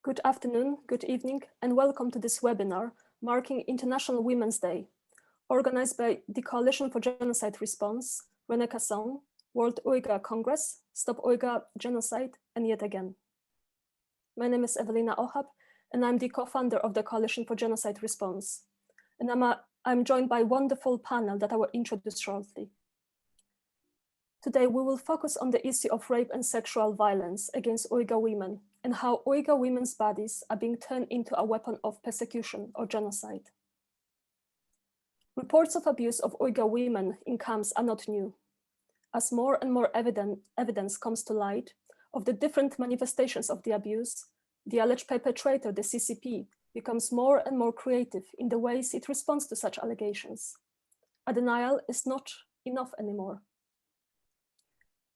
Good afternoon, good evening, and welcome to this webinar marking International Women's Day, organized by the Coalition for Genocide Response, René, Cassin, World Uyghur Congress, Stop Uyghur Genocide, and yet again. My name is Helena, and I'm the co-founder of the Coalition for Genocide Response. And I'm joined by a wonderful panel that I will introduce shortly. Today, we will focus on the issue of rape and sexual violence against Uyghur women and how Uyghur women's bodies are being turned into a weapon of persecution or genocide. Reports of abuse of Uyghur women in camps are not new. As more and more evidence comes to light of the different manifestations of the abuse, the alleged perpetrator, the CCP, becomes more and more creative in the ways it responds to such allegations. A denial is not enough anymore.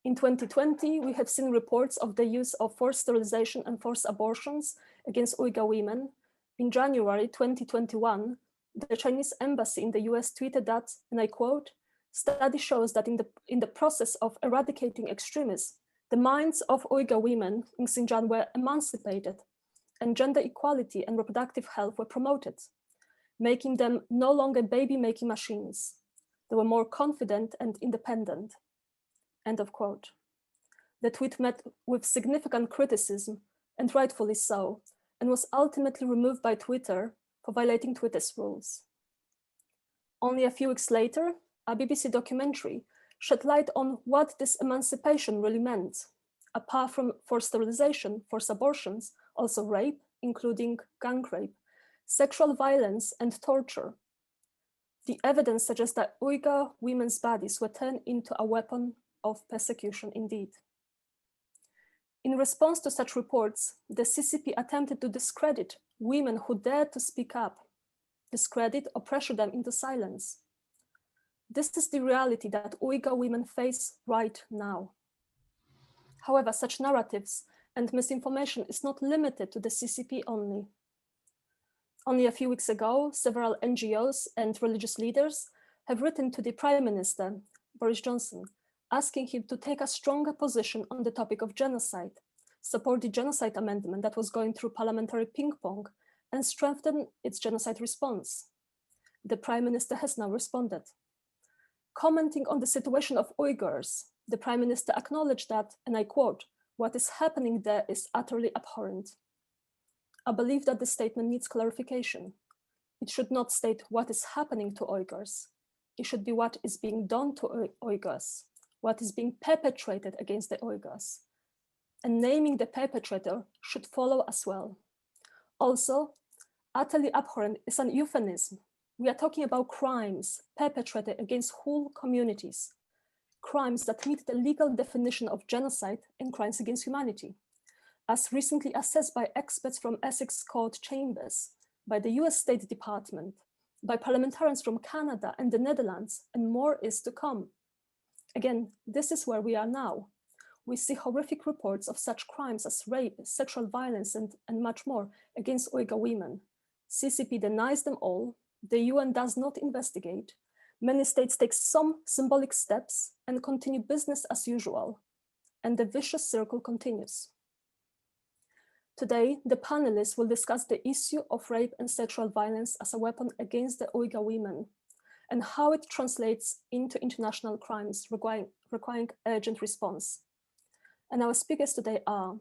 In 2020, we have seen reports of the use of forced sterilization and forced abortions against Uyghur women. In January 2021, the Chinese embassy in the US tweeted that, and I quote, "Study shows that in the process of eradicating extremism, the minds of Uyghur women in Xinjiang were emancipated and gender equality and reproductive health were promoted, making them no longer baby-making machines. They were more confident and independent." End of quote. The tweet met with significant criticism, and rightfully so, and was ultimately removed by Twitter for violating Twitter's rules. Only a few weeks later, a BBC documentary shed light on what this emancipation really meant. Apart from forced sterilization, forced abortions, also rape, including gang rape, sexual violence, and torture. The evidence suggests that Uyghur women's bodies were turned into a weapon of persecution indeed. In response to such reports, the CCP attempted to discredit women who dared to speak up, discredit or pressure them into silence. This is the reality that Uyghur women face right now. However, such narratives and misinformation is not limited to the CCP only. Only a few weeks ago, several NGOs and religious leaders have written to the Prime Minister, Boris Johnson, asking him to take a stronger position on the topic of genocide, support the genocide amendment that was going through parliamentary ping pong, and strengthen its genocide response. The Prime Minister has now responded. Commenting on the situation of Uyghurs, the Prime Minister acknowledged that, and I quote, "What is happening there is utterly abhorrent." I believe that the statement needs clarification. It should not state what is happening to Uyghurs. It should be what is being done to Uyghurs, what is being perpetrated against the Uyghurs. And naming the perpetrator should follow as well. Also, utterly abhorrent is an euphemism. We are talking about crimes perpetrated against whole communities, crimes that meet the legal definition of genocide and crimes against humanity, as recently assessed by experts from Essex Court Chambers, by the US State Department, by parliamentarians from Canada and the Netherlands, and more is to come. Again, this is where we are now. We see horrific reports of such crimes as rape, sexual violence, and much more against Uyghur women. CCP denies them all. The UN does not investigate. Many states take some symbolic steps and continue business as usual. And the vicious circle continues. Today, the panelists will discuss the issue of rape and sexual violence as a weapon against the Uyghur women, and how it translates into international crimes requiring urgent response. And our speakers today are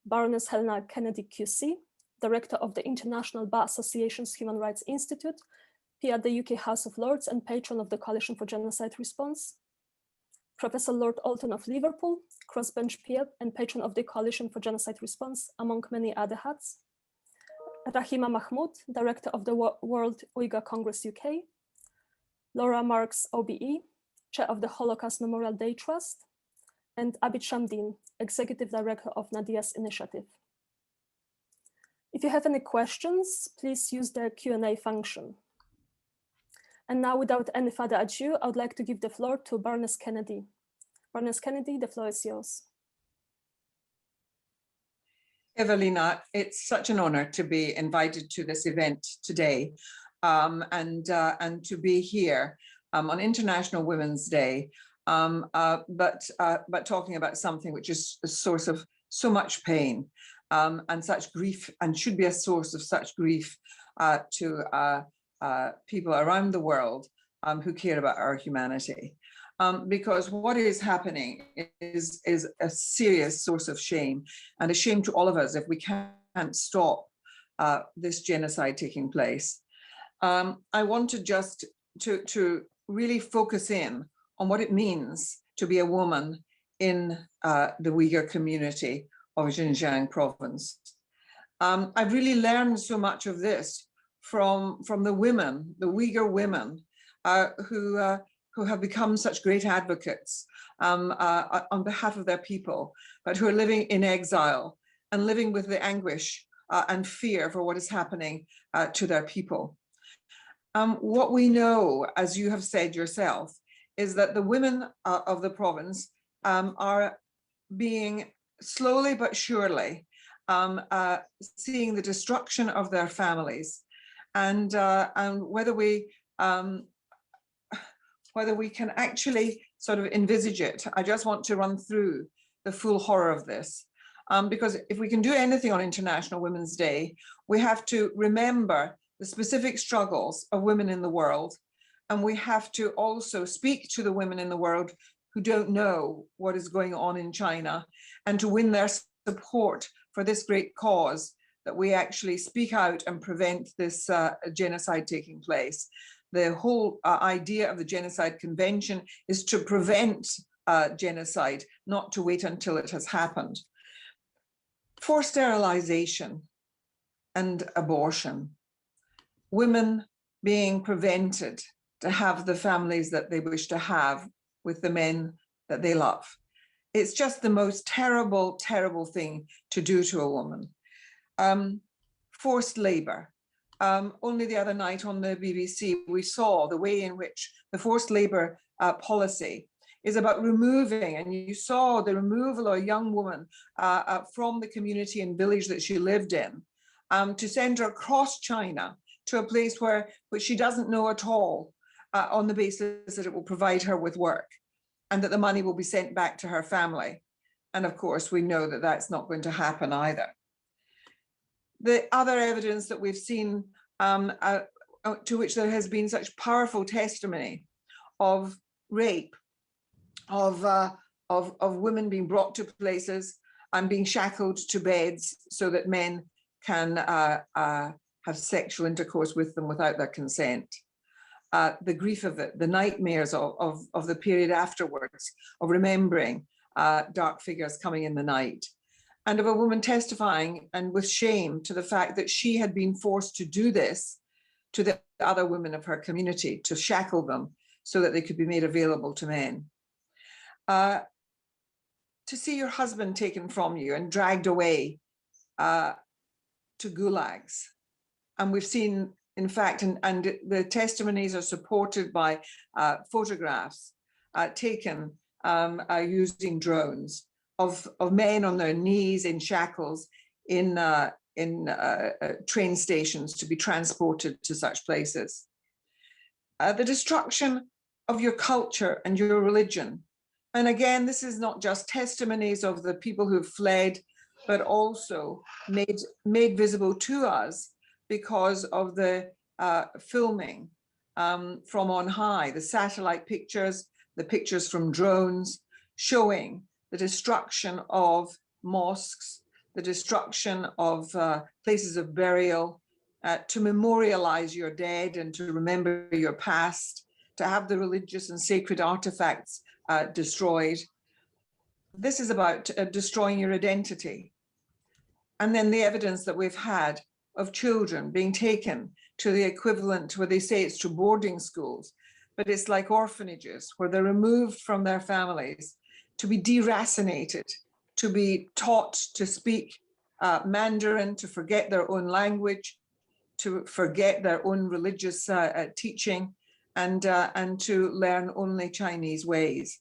Baroness Helena Kennedy QC, Director of the International Bar Association's Human Rights Institute, peer at the UK House of Lords and patron of the Coalition for Genocide Response. Professor Lord Alton of Liverpool, crossbench peer and patron of the Coalition for Genocide Response, among many other hats. Rahima Mahmood, Director of the World Uyghur Congress UK. Laura Marks, OBE, Chair of the Holocaust Memorial Day Trust, and Abid Shamdin, Executive Director of Nadia's Initiative. If you have any questions, please use the Q&A function. And now, without any further ado, I would like to give the floor to Baroness Kennedy. Baroness Kennedy, the floor is yours. Evelina, it's such an honor to be invited to this event today. And to be here on International Women's Day, but talking about something which is a source of so much pain and such grief, and should be a source of such grief to people around the world who care about our humanity. Because what is happening is a serious source of shame, and a shame to all of us if we can't stop this genocide taking place. I wanted just to really focus in on what it means to be a woman in the Uyghur community of Xinjiang province. I've really learned so much of this from the women, the Uyghur women, who have become such great advocates on behalf of their people, but who are living in exile and living with the anguish and fear for what is happening to their people. What we know, as you have said yourself, is that the women of the province are being slowly but surely seeing the destruction of their families, and whether we can actually sort of envisage it. I just want to run through the full horror of this, because if we can do anything on International Women's Day, we have to remember the specific struggles of women in the world, and we have to also speak to the women in the world who don't know what is going on in China, and to win their support for this great cause, that we actually speak out and prevent this genocide taking place. The whole idea of the Genocide Convention is to prevent genocide, not to wait until it has happened. Forced sterilization and abortion, women being prevented to have the families that they wish to have with the men that they love. It's just the most terrible, terrible thing to do to a woman. Forced labor. Only the other night on the BBC, we saw the way in which the forced labor policy is about removing, and you saw the removal of a young woman from the community and village that she lived in, to send her across China to a place which she doesn't know at all, on the basis that it will provide her with work and that the money will be sent back to her family. And of course, we know that that's not going to happen either. The other evidence that we've seen, to which there has been such powerful testimony of rape, of women being brought to places and being shackled to beds so that men can have sexual intercourse with them without their consent. The grief of it, the nightmares of the period afterwards, of remembering dark figures coming in the night, and of a woman testifying and with shame to the fact that she had been forced to do this to the other women of her community, to shackle them so that they could be made available to men. To see your husband taken from you and dragged away to gulags. And we've seen, in fact, and the testimonies are supported by photographs taken using drones of men on their knees in shackles in train stations to be transported to such places. The destruction of your culture and your religion. And again, this is not just testimonies of the people who've fled, but also made visible to us because of the filming from on high, the satellite pictures, the pictures from drones, showing the destruction of mosques, the destruction of places of burial, to memorialize your dead and to remember your past, to have the religious and sacred artifacts destroyed. This is about destroying your identity. And then the evidence that we've had of children being taken to the equivalent, where they say it's to boarding schools, but it's like orphanages, where they're removed from their families to be deracinated, to be taught to speak Mandarin, to forget their own language, to forget their own religious teaching, and to learn only Chinese ways.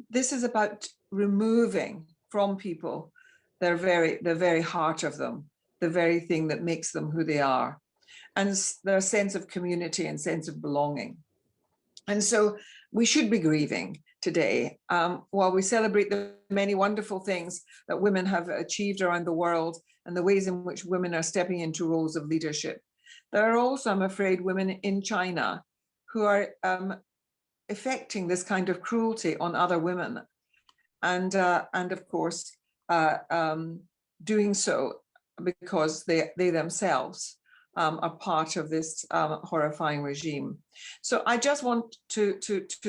This is about removing from people the very heart of them, the very thing that makes them who they are, and their sense of community and sense of belonging. And so we should be grieving today. While we celebrate the many wonderful things that women have achieved around the world and the ways in which women are stepping into roles of leadership, there are also, I'm afraid, women in China who are effecting this kind of cruelty on other women, and of course doing so because they themselves are part of this horrifying regime. So I just want to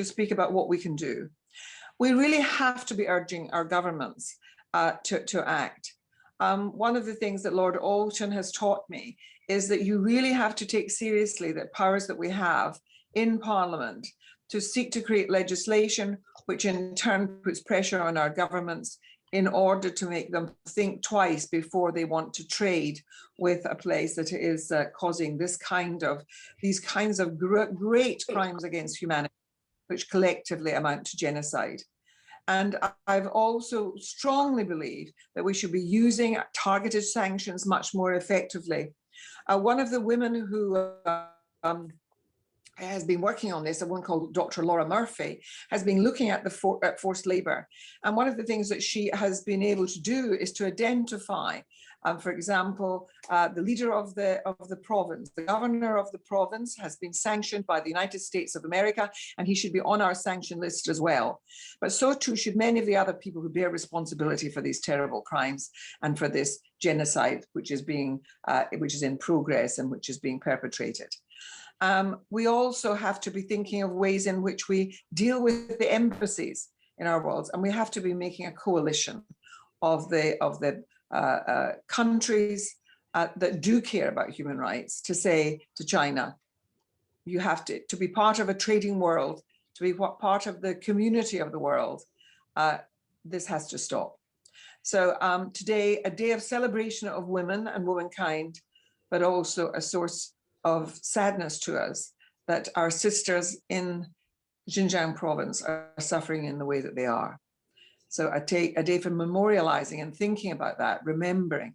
speak about what we can do. We really have to be urging our governments to act. One of the things that Lord Alton has taught me is that you really have to take seriously the powers that we have in Parliament to seek to create legislation, which in turn puts pressure on our governments in order to make them think twice before they want to trade with a place that is causing these kinds of great crimes against humanity, which collectively amount to genocide. And I've also strongly believed that we should be using targeted sanctions much more effectively. One of the women who has been working on this, a woman called Dr. Laura Murphy, has been looking at the forced labor. And one of the things that she has been able to do is to identify, for example, the leader of the province, the governor of the province has been sanctioned by the United States of America, and he should be on our sanction list as well. But so too should many of the other people who bear responsibility for these terrible crimes and for this genocide, which is in progress and which is being perpetrated. We also have to be thinking of ways in which we deal with the embassies in our worlds, and we have to be making a coalition of the countries that do care about human rights to say to China, you have to be part of a trading world, to be part of the community of the world. This has to stop. So today, a day of celebration of women and womankind, but also a source of sadness to us that our sisters in Xinjiang province are suffering in the way that they are. So a day for memorializing and thinking about that, remembering,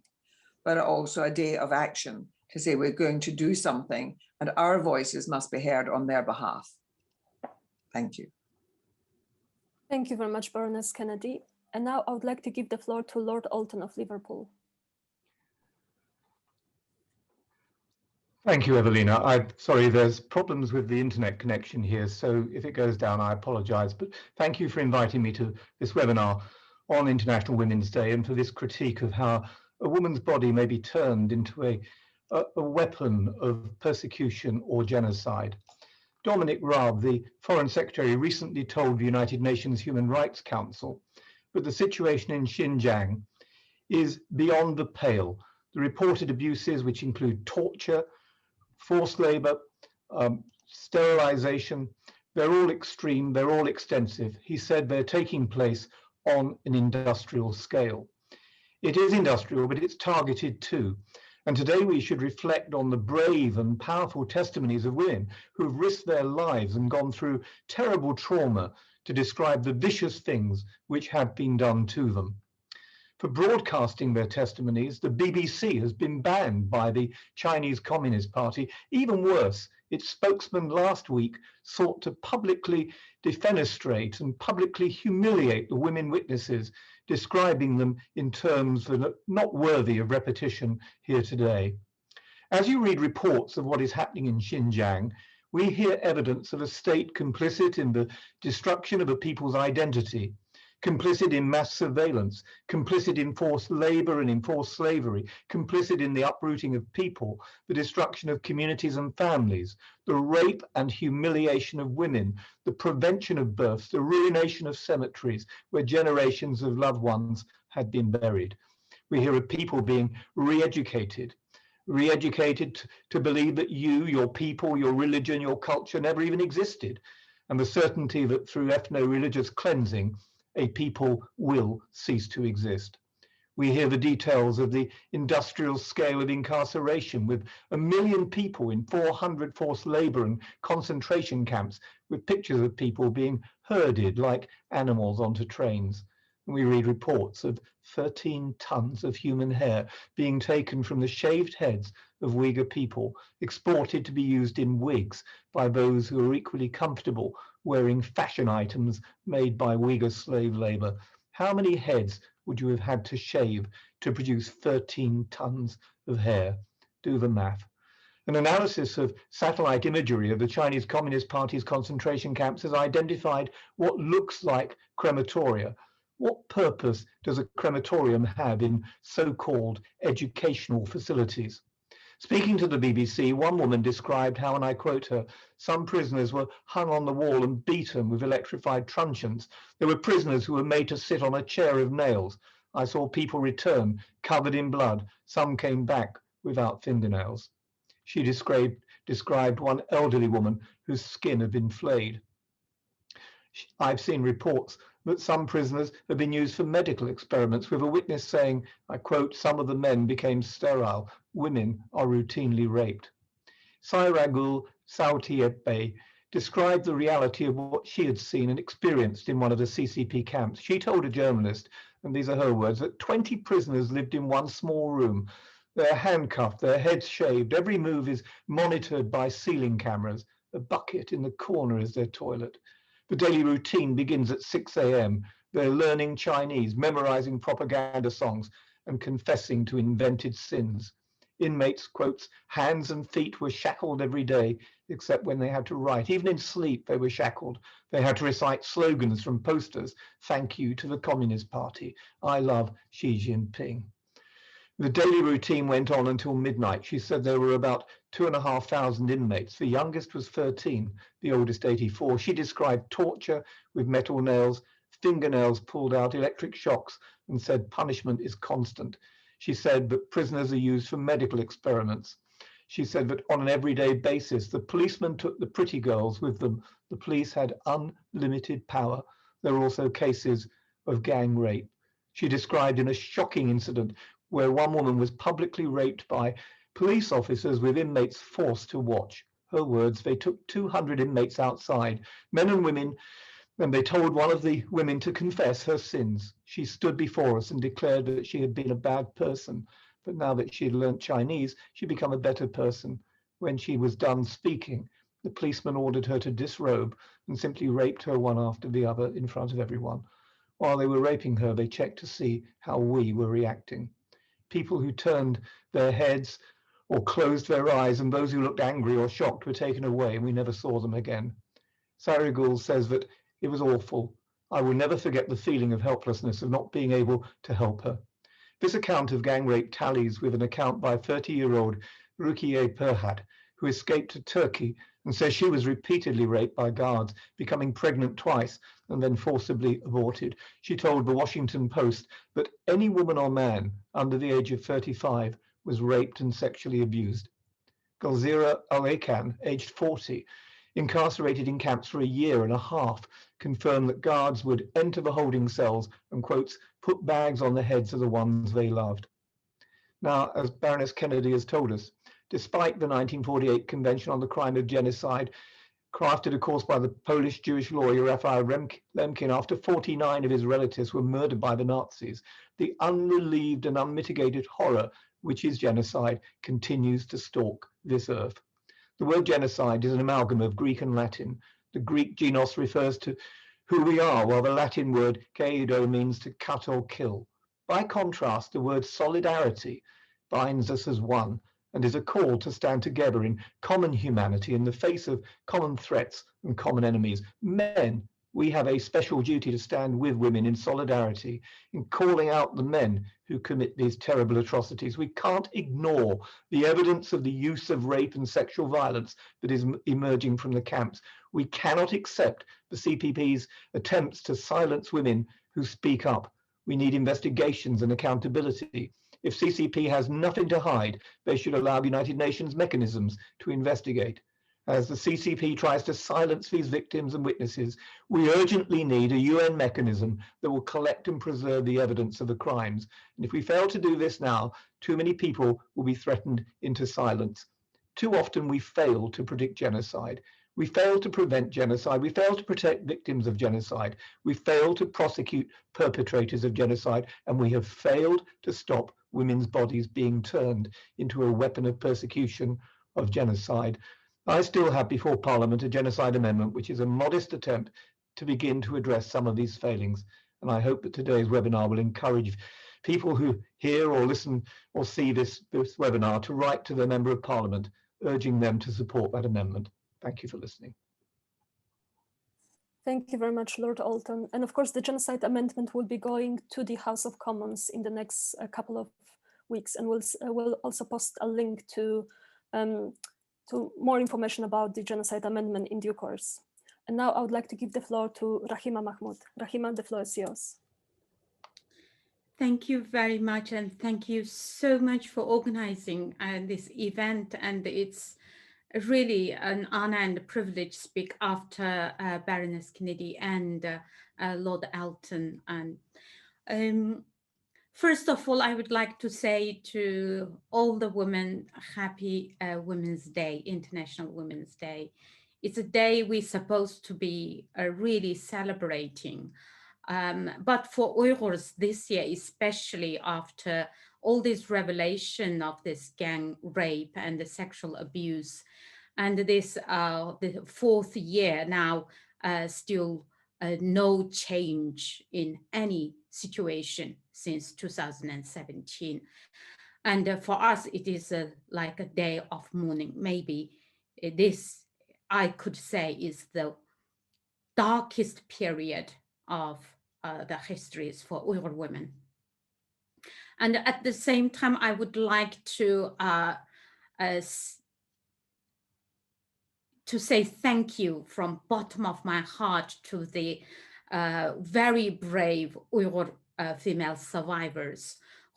but also a day of action to say we're going to do something and our voices must be heard on their behalf. Thank you. Thank you very much, Baroness Kennedy. And now I would like to give the floor to Lord Alton of Liverpool. Thank you, Evelina. Sorry, there's problems with the internet connection here, so if it goes down, I apologize. But thank you for inviting me to this webinar on International Women's Day and for this critique of how a woman's body may be turned into a weapon of persecution or genocide. Dominic Raab, the Foreign Secretary, recently told the United Nations Human Rights Council that the situation in Xinjiang is beyond the pale. The reported abuses, which include torture, forced labor, sterilization, they're all extreme, they're all extensive. He said they're taking place on an industrial scale. It is industrial, but it's targeted too. And today we should reflect on the brave and powerful testimonies of women who have risked their lives and gone through terrible trauma to describe the vicious things which have been done to them. For broadcasting their testimonies, the BBC has been banned by the Chinese Communist Party. Even worse, its spokesman last week sought to publicly defenestrate and publicly humiliate the women witnesses, describing them in terms that are not worthy of repetition here today. As you read reports of what is happening in Xinjiang, we hear evidence of a state complicit in the destruction of a people's identity, complicit in mass surveillance, complicit in forced labor and enforced slavery, complicit in the uprooting of people, the destruction of communities and families, the rape and humiliation of women, the prevention of births, the ruination of cemeteries where generations of loved ones had been buried. We hear of people being re-educated to believe that you, your people, your religion, your culture never even existed, and the certainty that through ethno-religious cleansing, a people will cease to exist. We hear the details of the industrial scale of incarceration, with 1 million people in 400 forced labor and concentration camps, with pictures of people being herded like animals onto trains. And we read reports of 13 tons of human hair being taken from the shaved heads of Uyghur people, exported to be used in wigs by those who are equally comfortable wearing fashion items made by Uyghur slave labor. How many heads would you have had to shave to produce 13 tons of hair? Do the math. An analysis of satellite imagery of the Chinese Communist Party's concentration camps has identified what looks like crematoria. What purpose does a crematorium have in so-called educational facilities? Speaking to the BBC, one woman described how, and I quote her, some prisoners were hung on the wall and beaten with electrified truncheons. There were prisoners who were made to sit on a chair of nails. I saw people return covered in blood. Some came back without fingernails. She described one elderly woman whose skin had been flayed. I've seen reports that some prisoners have been used for medical experiments, with a witness saying, I quote, some of the men became sterile. Women are routinely raped. Sairagul Sautiepe described the reality of what she had seen and experienced in one of the CCP camps. She told a journalist, and these are her words, that 20 prisoners lived in one small room. They're handcuffed, their heads shaved, every move is monitored by ceiling cameras. A bucket in the corner is their toilet. The daily routine begins at 6 a.m. They're learning Chinese, memorizing propaganda songs, and confessing to invented sins. Inmates, quotes, hands and feet were shackled every day, except when they had to write. Even in sleep, they were shackled. They had to recite slogans from posters. Thank you to the Communist Party. I love Xi Jinping. The daily routine went on until midnight. She said there were about 2,500 inmates. The youngest was 13, the oldest 84. She described torture with metal nails, fingernails pulled out, electric shocks, and said punishment is constant. She said that prisoners are used for medical experiments. She said that on an everyday basis, the policemen took the pretty girls with them. The police had unlimited power. There were also cases of gang rape. She described in a shocking incident where one woman was publicly raped by police officers with inmates forced to watch. Her words, they took 200 inmates outside, men and women, and they told one of the women to confess her sins. She stood before us and declared that she had been a bad person, but now that she had learnt Chinese, she'd become a better person. When she was done speaking, the policeman ordered her to disrobe and simply raped her one after the other in front of everyone. While they were raping her, they checked to see how we were reacting. People who turned their heads or closed their eyes and those who looked angry or shocked were taken away, and we never saw them again. Sarigul says that it was awful. I will never forget the feeling of helplessness of not being able to help her. This account of gang rape tallies with an account by 30-year-old Rukiye Perhat, who escaped to Turkey and says she was repeatedly raped by guards, becoming pregnant twice and then forcibly aborted. She told the Washington Post that any woman or man under the age of 35 was raped and sexually abused. Galzira Al-Akan, aged 40, incarcerated in camps for a year and a half, confirmed that guards would enter the holding cells and, quotes, put bags on the heads of the ones they loved. Now, as Baroness Kennedy has told us, despite the 1948 Convention on the Crime of Genocide, crafted, of course, by the Polish Jewish lawyer Raphael Lemkin, after 49 of his relatives were murdered by the Nazis, the unrelieved and unmitigated horror, which is genocide, continues to stalk this earth. The word genocide is an amalgam of Greek and Latin. The Greek genos refers to who we are, while the Latin word keido means to cut or kill. By contrast, the word solidarity binds us as one and is a call to stand together in common humanity in the face of common threats and common enemies. Men, we have a special duty to stand with women in solidarity, in calling out the men who commit these terrible atrocities. We can't ignore the evidence of the use of rape and sexual violence that is emerging from the camps. We cannot accept the CPP's attempts to silence women who speak up. We need investigations and accountability. If CCP has nothing to hide, they should allow United Nations mechanisms to investigate. As the CCP tries to silence these victims and witnesses, we urgently need a UN mechanism that will collect and preserve the evidence of the crimes. And if we fail to do this now, too many people will be threatened into silence. Too often we fail to predict genocide. We fail to prevent genocide. We fail to protect victims of genocide. We fail to prosecute perpetrators of genocide. And we have failed to stop women's bodies being turned into a weapon of persecution, of genocide. I still have before Parliament a genocide amendment, which is a modest attempt to begin to address some of these failings. And I hope that today's webinar will encourage people who hear or listen or see this webinar to write to the Member of Parliament, urging them to support that amendment. Thank you for listening. Thank you very much, Lord Alton. And of course, the genocide amendment will be going to the House of Commons in the next couple of weeks, and we'll also post a link to more information about the genocide amendment in due course. And now I would like to give the floor to Rahima Mahmoud. Rahima, the floor is yours. Thank you very much, and thank you so much for organizing this event. And it's really an honor and a privilege to speak after Baroness Kennedy and Lord Alton. And first of all, I would like to say to all the women, happy Women's Day, International Women's Day. It's a day we're supposed to be really celebrating. But for Uyghurs this year, especially after all this revelation of this gang rape and the sexual abuse, and this the fourth year now, still no change in any situation since 2017. And for us, it is like a day of mourning. Maybe this, I could say, is the darkest period of the histories for Uyghur women. And at the same time, I would like to say thank you from bottom of my heart to the very brave Uyghur female survivors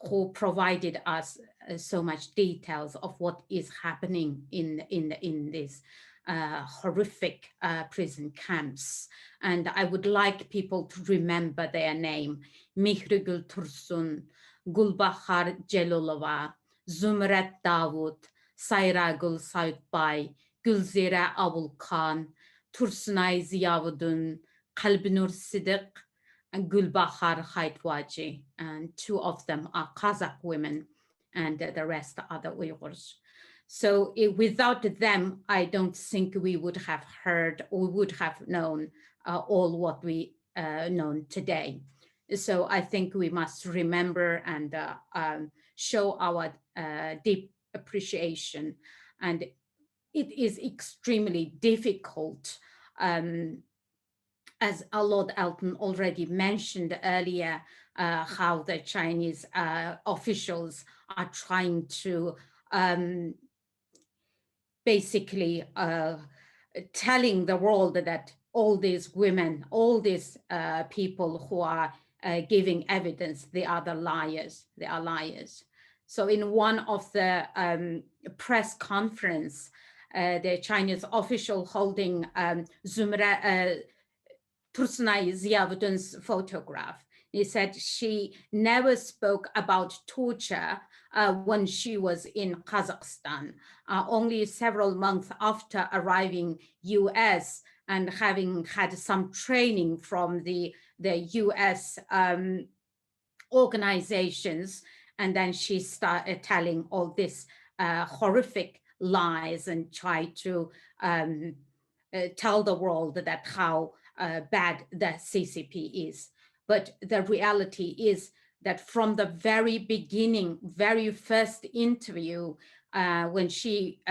who provided us so much details of what is happening in this horrific prison camps. And I would like people to remember their name: Mihrigul Tursun, Gulbahar Jelolova, Zumrat Davud, Sayragul Saudbay, Gulzira Abul Khan, Tursunay Ziyavudun, Qalbinur Siddiq, and Gulbahar Haitwaji. And two of them are Kazakh women, and the rest are the Uyghurs. So without them, I don't think we would have heard or would have known all what we know today. So I think we must remember and show our deep appreciation. And it is extremely difficult, as Lord Alton already mentioned earlier, how the Chinese officials are trying to basically telling the world that all these women, all these people who are giving evidence, they are the liars, they are liars. So in one of the press conference, the Chinese official holding Tursunay Ziyavudun's photograph, he said she never spoke about torture when she was in Kazakhstan, only several months after arriving US and having had some training from the US organizations. And then she started telling all this horrific lies and try to tell the world that how bad the CCP is. But the reality is that from the very beginning, very first interview, when she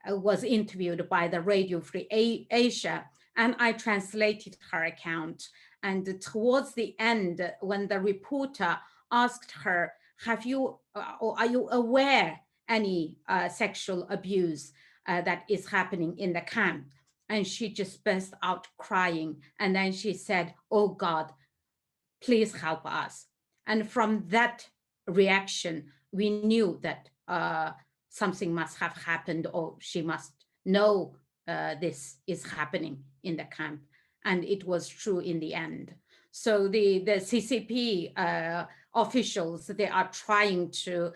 was interviewed by the Radio Free Asia, and I translated her account. And towards the end, when the reporter asked her, have you, or are you aware any sexual abuse that is happening in the camp? And she just burst out crying. And then she said, oh God, please help us. And from that reaction, we knew that something must have happened, or she must know this is happening in the camp. And it was true in the end. So the CCP officials, they are trying to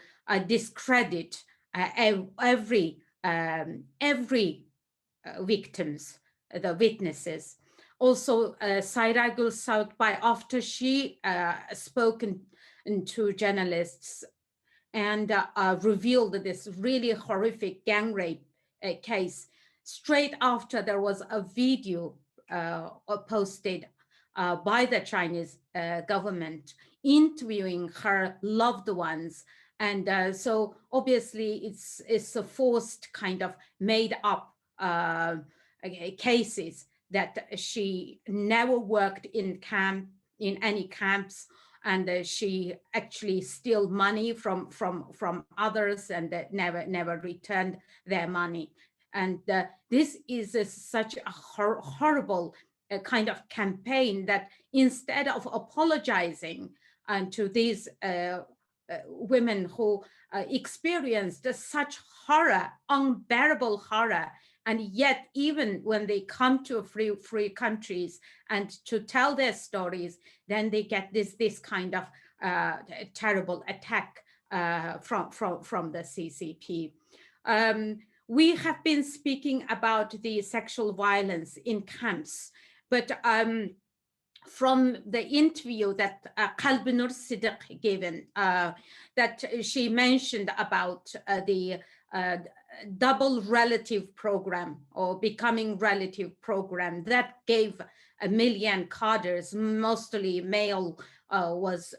discredit every victims, the witnesses. Also, Sayragul Saudbay, after she spoken to journalists and revealed this really horrific gang rape case. Straight after, there was a video posted by the Chinese government interviewing her loved ones. And so obviously it's a forced kind of made up cases that she never worked in any camps, and she actually steal money from others and never returned their money. And this is such a horrible kind of campaign that instead of apologizing to these women who experienced such horror, unbearable horror, and yet even when they come to free countries and to tell their stories, then they get this kind of terrible attack from the CCP. We have been speaking about the sexual violence in camps, but from the interview that Qalbinur Siddiq given, that she mentioned about the double relative program or becoming relative program that gave 1 million cadres, mostly male, was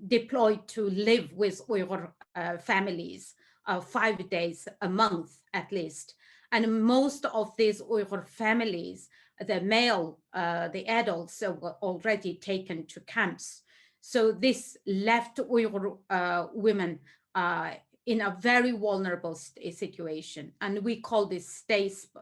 deployed to live with Uyghur families 5 days a month at least. And most of these Uyghur families, the male, the adults were already taken to camps. So this left Uyghur women in a very vulnerable situation. And we call this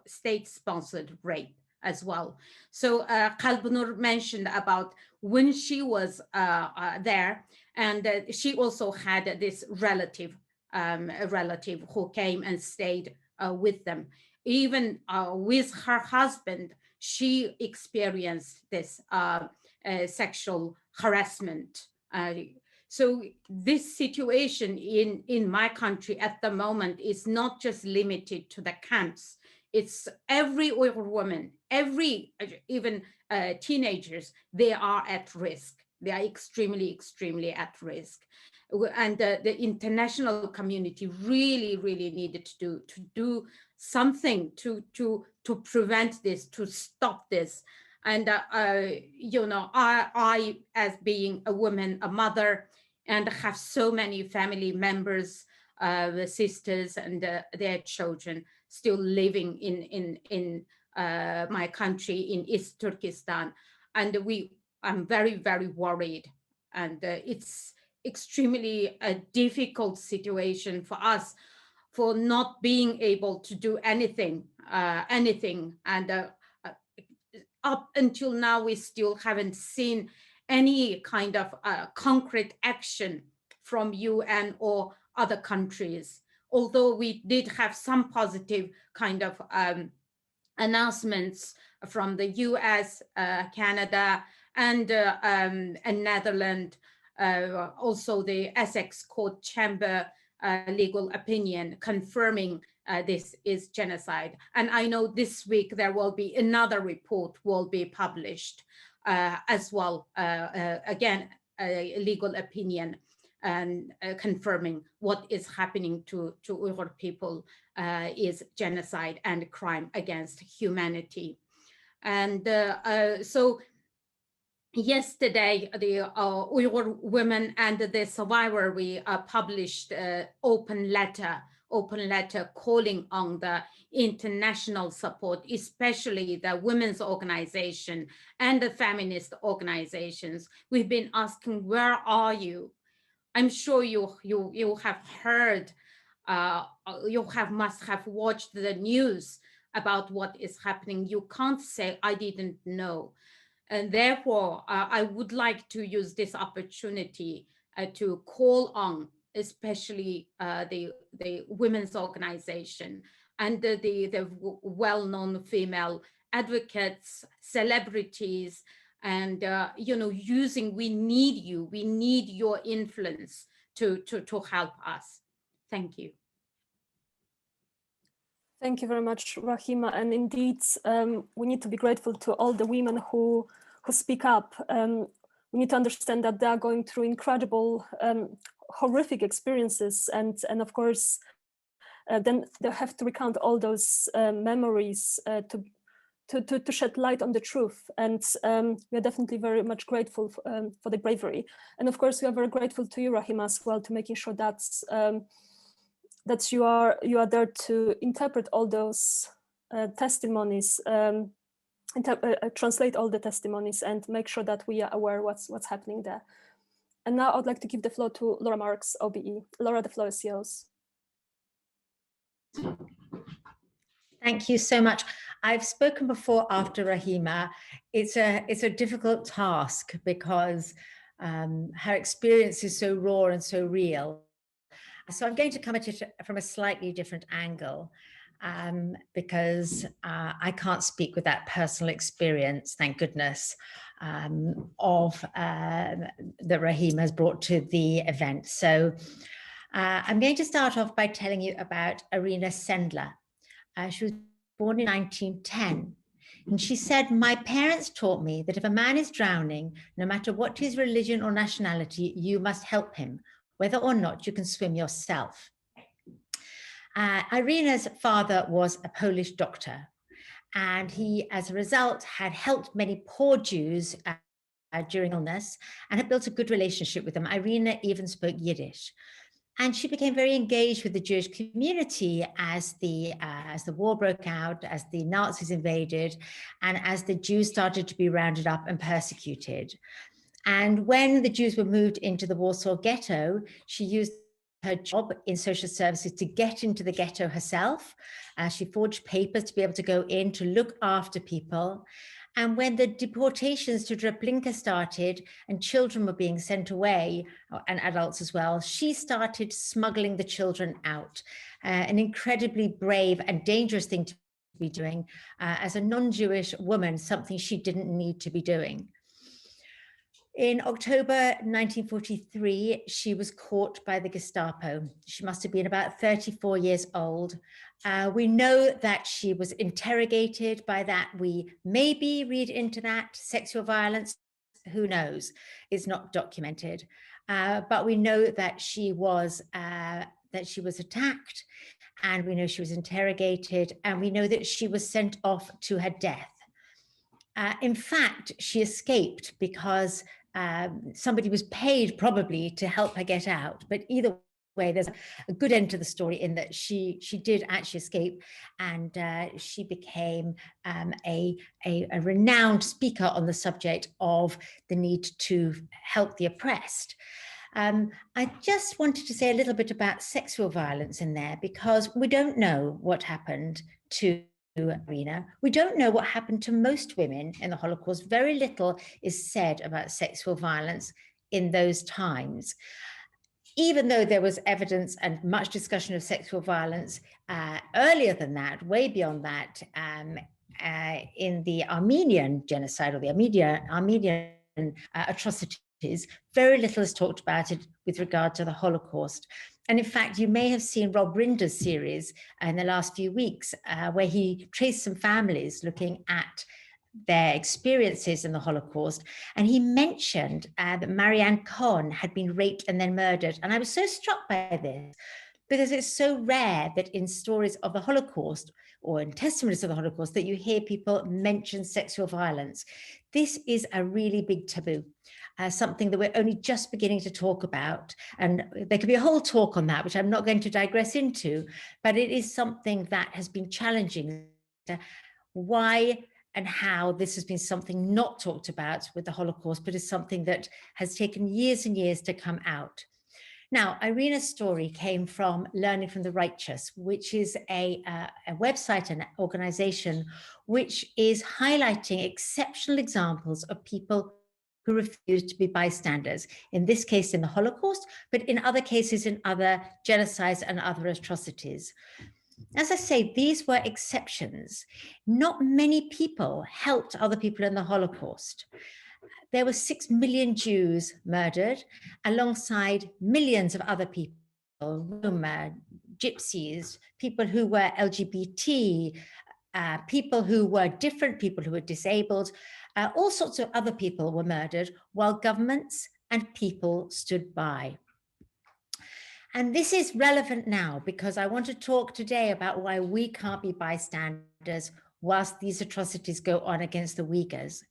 state-sponsored rape as well. So Qalbinur mentioned about when she was there, and she also had this relative, a relative who came and stayed with them. Even with her husband, she experienced this sexual harassment. So this situation in my country at the moment is not just limited to the camps. It's every Uyghur woman, even teenagers, they are at risk. They are extremely, extremely at risk. And the international community really, really needed to do something to prevent this, to stop this. And you know, I as being a woman, a mother, and have so many family members, the sisters and their children still living in my country in East Turkestan, and I'm very, very worried, and it's extremely a difficult situation for us, for not being able to do anything, and up until now we still haven't seen any kind of concrete action from UN or other countries, although we did have some positive kind of announcements from the US, Canada, and Netherlands, also the Essex Court Chamber legal opinion confirming this is genocide. And I know this week there will be another report will be published as well, again, a legal opinion and confirming what is happening to Uyghur people is genocide and crime against humanity. And so yesterday, the Uyghur women and the survivor, we published open letter calling on the international support, especially the women's organization and the feminist organizations. We've been asking, where are you? I'm sure you have heard, must have watched the news about what is happening. You can't say, I didn't know. And therefore, I would like to use this opportunity to call on, especially the women's organization and the well-known female advocates, celebrities, and you know, we need you, we need your influence to help us. Thank you. Thank you very much, Rahima. And indeed, we need to be grateful to all the women who speak up. We need to understand that they are going through incredible, horrific experiences, and of course, then they have to recount all those memories to shed light on the truth. And we are definitely very much grateful for the bravery. And of course, we are very grateful to you, Rahima, as well, to making sure that you are there to interpret all those testimonies, translate all the testimonies, and make sure that we are aware what's happening there. And now I'd like to give the floor to Laura Marks, OBE. Laura, the floor is yours. Thank you so much. I've spoken before after Rahima. It's a difficult task because her experience is so raw and so real. So I'm going to come at it from a slightly different angle because I can't speak with that personal experience, thank goodness, of that Rahima has brought to the event. So I'm going to start off by telling you about Irina Sendler. She was born in 1910. And she said, "My parents taught me that if a man is drowning, no matter what his religion or nationality, you must help him, whether or not you can swim yourself." Irina's father was a Polish doctor, and he, as a result, had helped many poor Jews during illness and had built a good relationship with them. Irina even spoke Yiddish. And she became very engaged with the Jewish community as the war broke out, as the Nazis invaded, and as the Jews started to be rounded up and persecuted. And when the Jews were moved into the Warsaw Ghetto, she used her job in social services to get into the ghetto herself. She forged papers to be able to go in to look after people. And when the deportations to Treblinka started and children were being sent away, and adults as well, she started smuggling the children out. An incredibly brave and dangerous thing to be doing as a non-Jewish woman, something she didn't need to be doing. In October 1943, she was caught by the Gestapo. She must have been about 34 years old. We know that she was interrogated. By that, we maybe read into that sexual violence. Who knows? It's not documented. But we know that she was attacked, and we know she was interrogated, and we know that she was sent off to her death. In fact, she escaped because somebody was paid probably to help her get out. But either way, there's a good end to the story in that she did actually escape, and she became a renowned speaker on the subject of the need to help the oppressed. I just wanted to say a little bit about sexual violence in there, because we don't know what happened to Irina. We don't know what happened to most women in the Holocaust. Very little is said about sexual violence in those times. Even though there was evidence and much discussion of sexual violence earlier than that, way beyond that, in the Armenian genocide or the Armenian atrocities, very little is talked about it with regard to the Holocaust. And in fact, you may have seen Rob Rinder's series in the last few weeks, where he traced some families looking at their experiences in the Holocaust. And he mentioned that Marianne Cohn had been raped and then murdered. And I was so struck by this, because it's so rare that in stories of the Holocaust or in testimonies of the Holocaust that you hear people mention sexual violence. This is a really big taboo. Something that we're only just beginning to talk about. And there could be a whole talk on that, which I'm not going to digress into, but it is something that has been challenging. Why and how this has been something not talked about with the Holocaust, but is something that has taken years and years to come out. Now, Irina's story came from Learning from the Righteous, which is a website and organization which is highlighting exceptional examples of people who refused to be bystanders, in this case in the Holocaust, but in other cases in other genocides and other atrocities. As I say, these were exceptions. Not many people helped other people in the Holocaust. There were 6 million Jews murdered alongside millions of other people, Roma, Gypsies, people who were LGBT, people who were different, people who were disabled, all sorts of other people were murdered while governments and people stood by. And this is relevant now because I want to talk today about why we can't be bystanders whilst these atrocities go on against the Uyghurs,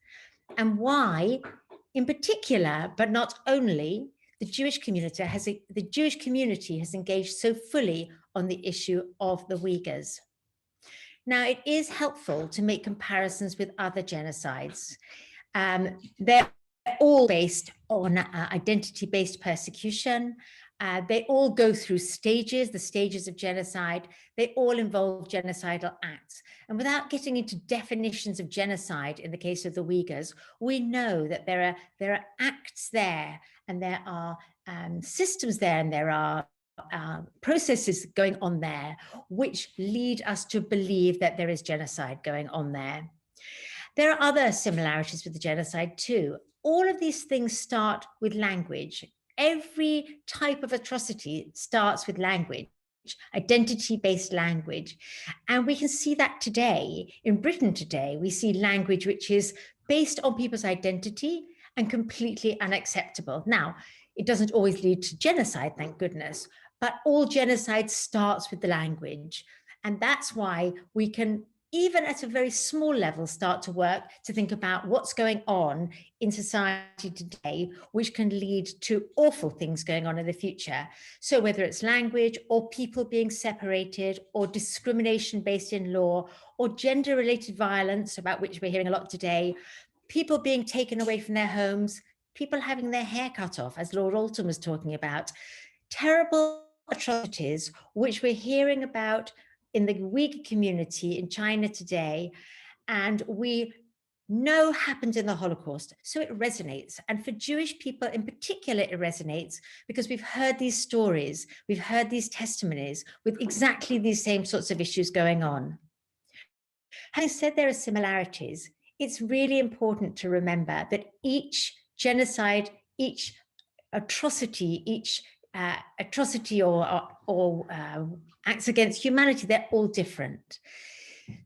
and why, in particular, but not only, the Jewish community has engaged so fully on the issue of the Uyghurs. Now, it is helpful to make comparisons with other genocides. They're all based on identity-based persecution. They all go through stages, the stages of genocide. They all involve genocidal acts. And without getting into definitions of genocide in the case of the Uyghurs, we know that there are acts there, and there are systems there, and there are processes going on there, which lead us to believe that there is genocide going on there. There are other similarities with the genocide too. All of these things start with language. Every type of atrocity starts with language, identity-based language. And we can see that today. In Britain today, we see language which is based on people's identity and completely unacceptable. Now, it doesn't always lead to genocide, thank goodness, but all genocide starts with the language. And that's why we can, even at a very small level, start to work to think about what's going on in society today, which can lead to awful things going on in the future. So whether it's language or people being separated or discrimination based in law or gender-related violence, about which we're hearing a lot today, people being taken away from their homes, people having their hair cut off, as Lord Alton was talking about, terrible atrocities, which we're hearing about in the Uyghur community in China today, and we know happened in the Holocaust. So it resonates. And for Jewish people in particular, it resonates because we've heard these stories, we've heard these testimonies with exactly these same sorts of issues going on. Having said there are similarities, it's really important to remember that each genocide, each atrocity, or acts against humanity, they're all different.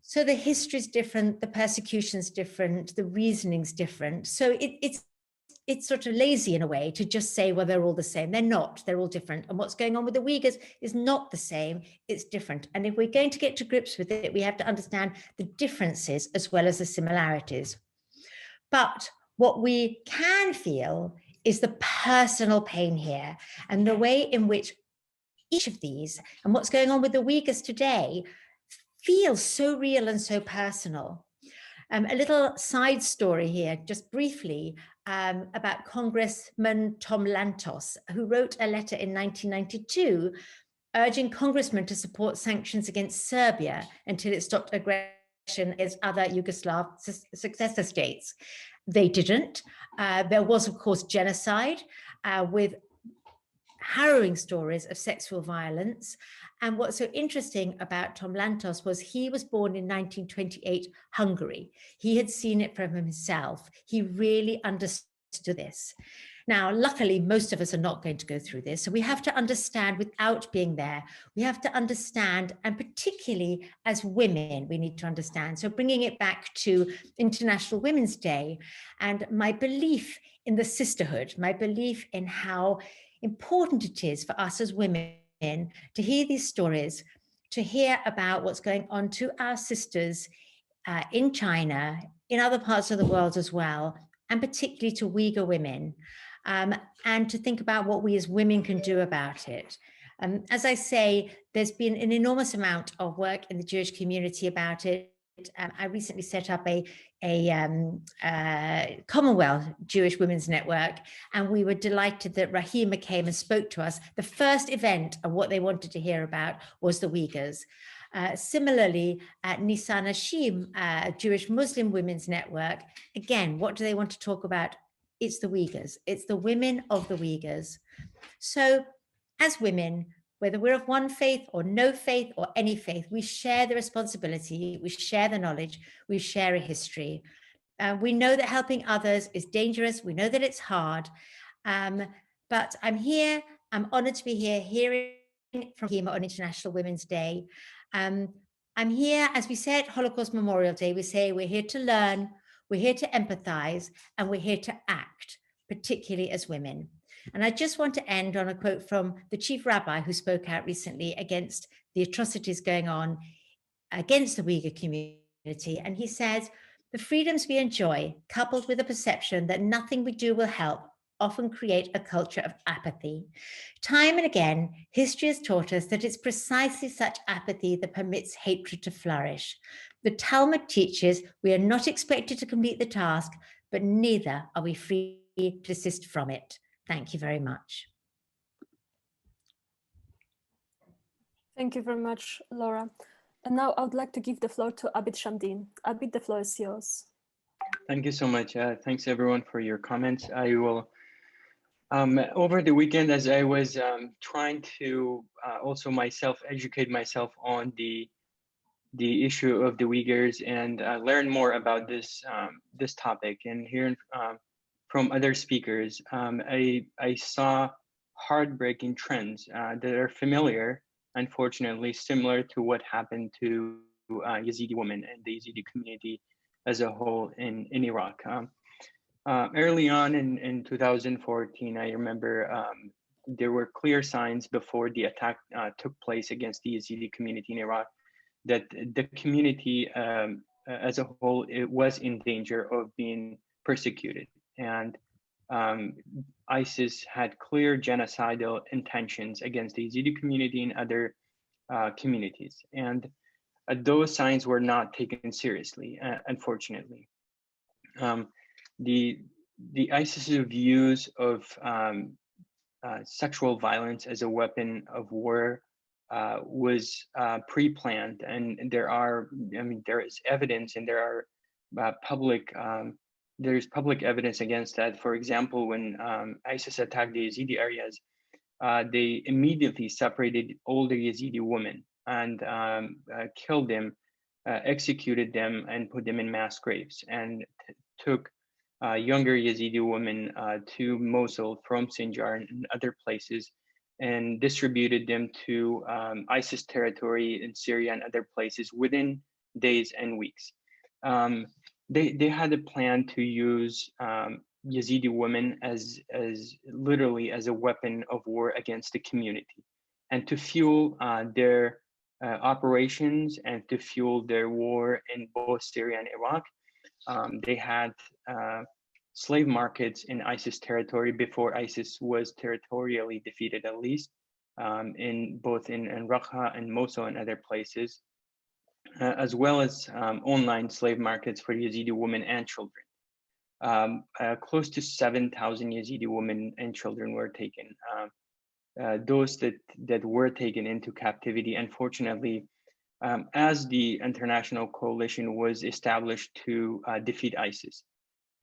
So the history is different, the persecution's different, the reasoning's different. So it's sort of lazy in a way to just say, well, they're all the same. They're not, they're all different. And what's going on with the Uyghurs is not the same, it's different. And if we're going to get to grips with it, we have to understand the differences as well as the similarities. But what we can feel is the personal pain here, and the way in which each of these and what's going on with the Uyghurs today feels so real and so personal. A little side story here, just briefly, about Congressman Tom Lantos, who wrote a letter in 1992 urging congressmen to support sanctions against Serbia until it stopped aggression against other Yugoslav successor states. They didn't. There was, of course, genocide with harrowing stories of sexual violence. And what's so interesting about Tom Lantos was he was born in 1928 Hungary. He had seen it from himself. He really understood this. Now, luckily, most of us are not going to go through this. So we have to understand without being there. We have to understand, and particularly as women, we need to understand. So bringing it back to International Women's Day and my belief in the sisterhood, my belief in how important it is for us as women to hear these stories, to hear about what's going on to our sisters in China, in other parts of the world as well, and particularly to Uyghur women, and to think about what we as women can do about it. As I say, there's been an enormous amount of work in the Jewish community about it. I recently set up a Commonwealth Jewish Women's Network, and we were delighted that Rahima came and spoke to us. The first event of what they wanted to hear about was the Uyghurs. Similarly, at Nisan Hashim, Jewish Muslim Women's Network, again, what do they want to talk about? It's the Uyghurs. It's the women of the Uyghurs. So as women, whether we're of one faith or no faith or any faith, we share the responsibility, we share the knowledge, we share a history. We know that helping others is dangerous. We know that it's hard, but I'm here. I'm honored to be here, hearing from Rahima on International Women's Day. I'm here, as we said, Holocaust Memorial Day. We say we're here to learn, we're here to empathize, and we're here to act. particularly as women. And I just want to end on a quote from the chief rabbi who spoke out recently against the atrocities going on against the Uyghur community. And he said, "The freedoms we enjoy, coupled with a perception that nothing we do will help, often create a culture of apathy. Time and again, history has taught us that it's precisely such apathy that permits hatred to flourish. The Talmud teaches we are not expected to complete the task, but neither are we free to desist from it." Thank you very much. Thank you very much, Laura. And now I would like to give the floor to Abid Shamdin. Abid, the floor is yours. Thank you so much. Thanks everyone for your comments. I will, over the weekend, as I was trying to also myself educate myself on the issue of the Uyghurs and learn more about this this topic, and hearing from other speakers, I saw heartbreaking trends that are familiar, unfortunately, similar to what happened to Yazidi women and the Yazidi community as a whole in Iraq. Early on in 2014, I remember there were clear signs before the attack took place against the Yazidi community in Iraq that the community as a whole, it was in danger of being persecuted. And ISIS had clear genocidal intentions against the Yazidi community and other communities. And those signs were not taken seriously, unfortunately. The ISIS's views of sexual violence as a weapon of war was pre-planned, and there is evidence, and there are there's public evidence against that. For example, when ISIS attacked the Yazidi areas, they immediately separated older Yazidi women and killed them, executed them, and put them in mass graves, and took younger Yazidi women to Mosul from Xinjiang and other places, and distributed them to ISIS territory in Syria and other places within days and weeks. They had a plan to use Yazidi women as literally as a weapon of war against the community, and to fuel their operations and to fuel their war in both Syria and Iraq. They had slave markets in ISIS territory before ISIS was territorially defeated, at least in both in Raqqa and Mosul and other places, as well as online slave markets for Yazidi women and children. Close to 7,000 Yazidi women and children were taken. Those that were taken into captivity, unfortunately, as the international coalition was established to defeat ISIS.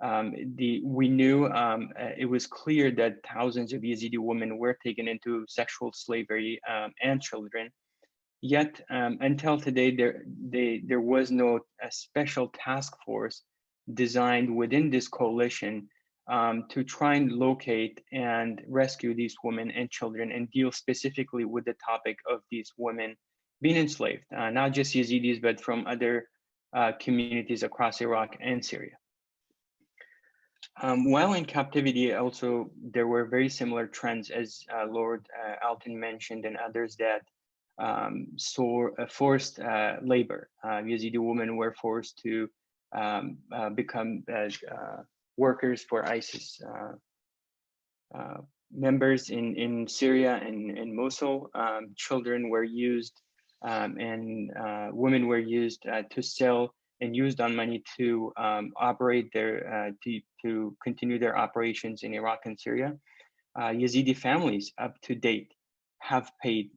We knew it was clear that thousands of Yazidi women were taken into sexual slavery and children. Yet until today, there was no special task force designed within this coalition to try and locate and rescue these women and children and deal specifically with the topic of these women being enslaved, not just Yazidis, but from other communities across Iraq and Syria. While in captivity, also, there were very similar trends, as Lord Alton mentioned, and others, that saw forced labor. Yazidi women were forced to become workers for ISIS members in Syria and in Mosul. Children were used and women were used to sell and used on money to operate their to continue their operations in Iraq and Syria. Yazidi families up to date have paid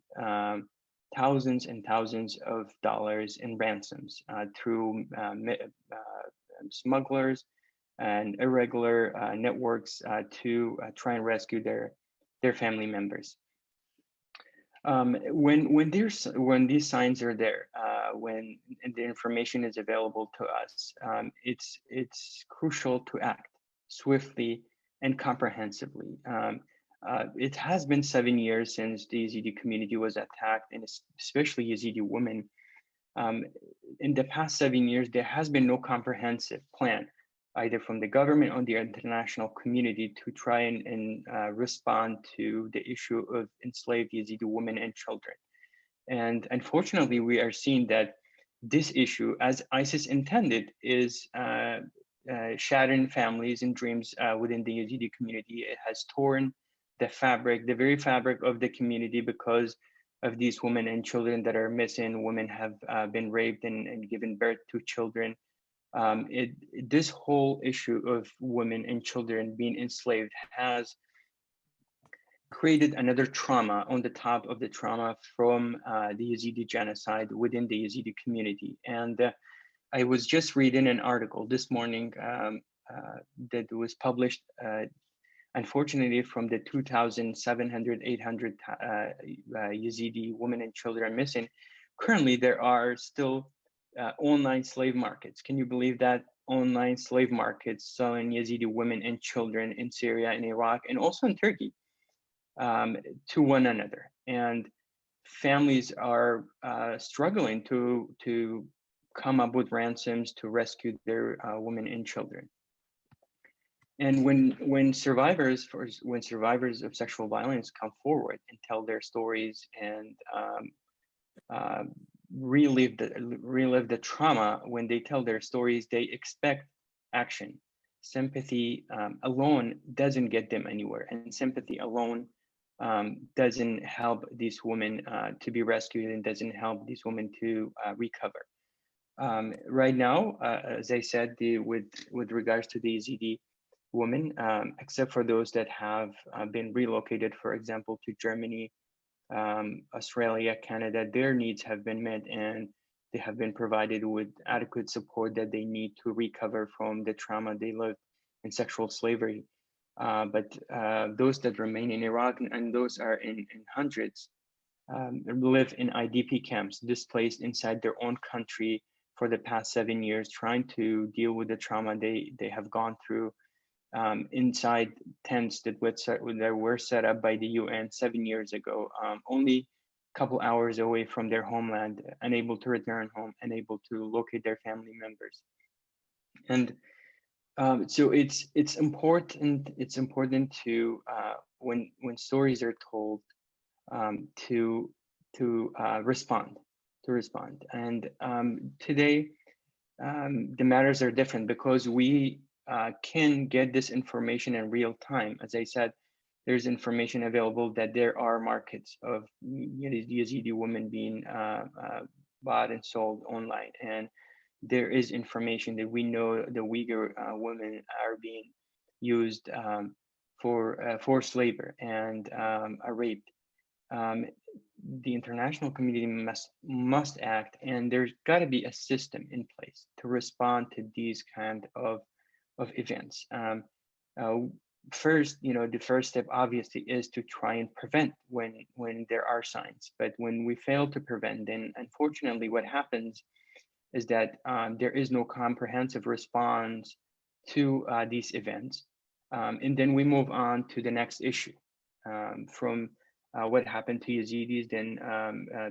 thousands and thousands of dollars in ransoms through smugglers and irregular networks to try and rescue their family members. When these signs are there, when the information is available to us, it's crucial to act swiftly and comprehensively. It has been 7 years since the Yazidi community was attacked, and especially Yazidi women. In the past 7 years, there has been no comprehensive plan either from the government or the international community to try and respond to the issue of enslaved Yazidi women and children. And unfortunately, we are seeing that this issue, as ISIS intended, is shattering families and dreams within the Yazidi community. It has torn the fabric, the very fabric of the community, because of these women and children that are missing. Women have been raped and given birth to children. This whole issue of women and children being enslaved has created another trauma on the top of the trauma from the Yazidi genocide within the Yazidi community. And I was just reading an article this morning that was published, unfortunately, from the 2,700, 800 Yazidi women and children missing. Currently, there are still online slave markets. Can you believe that? Online slave markets selling Yazidi women and children in Syria and Iraq, and also in Turkey, to one another. And families are struggling to come up with ransoms to rescue their women and children. And when survivors of sexual violence come forward and tell their stories and relive the trauma, when they tell their stories, they expect action. Sympathy alone doesn't get them anywhere, and sympathy alone doesn't help these women to be rescued, and doesn't help these women to recover. Right now, as I said, with regards to the Yazidi women, except for those that have been relocated, for example, to Germany, Australia, Canada, their needs have been met, and they have been provided with adequate support that they need to recover from the trauma they lived in sexual slavery. But those that remain in Iraq, and those are in hundreds, live in IDP camps, displaced inside their own country for the past 7 years, trying to deal with the trauma they have gone through inside tents that were set up by the UN 7 years ago, only a couple hours away from their homeland, unable to return home, unable to locate their family members. And so it's important to when stories are told, to respond. And today the matters are different because we can get this information in real time. As I said, there's information available that there are markets of Yazidi women being bought and sold online, and there is information that we know the Uyghur women are being used for forced labor and are raped. The international community must act, and there's got to be a system in place to respond to these kind of events. First, the first step obviously is to try and prevent when there are signs. But when we fail to prevent, then unfortunately what happens is that there is no comprehensive response to these events. And then we move on to the next issue. From what happened to Yazidis, then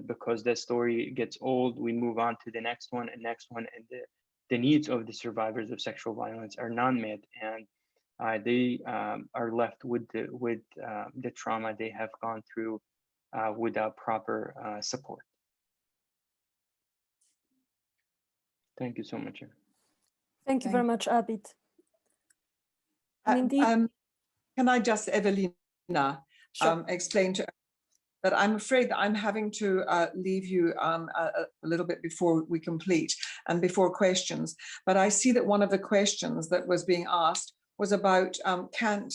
because the story gets old, we move on to the next one, and the needs of the survivors of sexual violence are not met, and they are left with the trauma they have gone through without proper support. Thank you so much. Thank you very much, Abid. And indeed, can I just, Evelina, sure. explain to that I'm afraid that I'm having to leave you a little bit before we complete and before questions. But I see that one of the questions that was being asked was about can't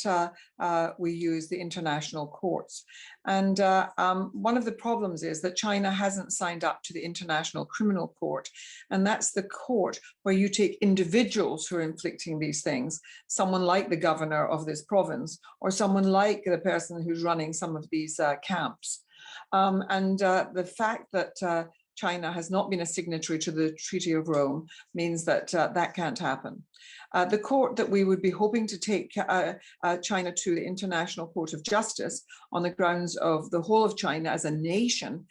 we use the international courts? And one of the problems is that China hasn't signed up to the International Criminal Court. And that's the court where you take individuals who are inflicting these things, someone like the governor of this province, or someone like the person who's running some of these camps. The fact that China has not been a signatory to the Treaty of Rome means that that can't happen. The court that we would be hoping to take China to, the International Court of Justice, on the grounds of the whole of China as a nation,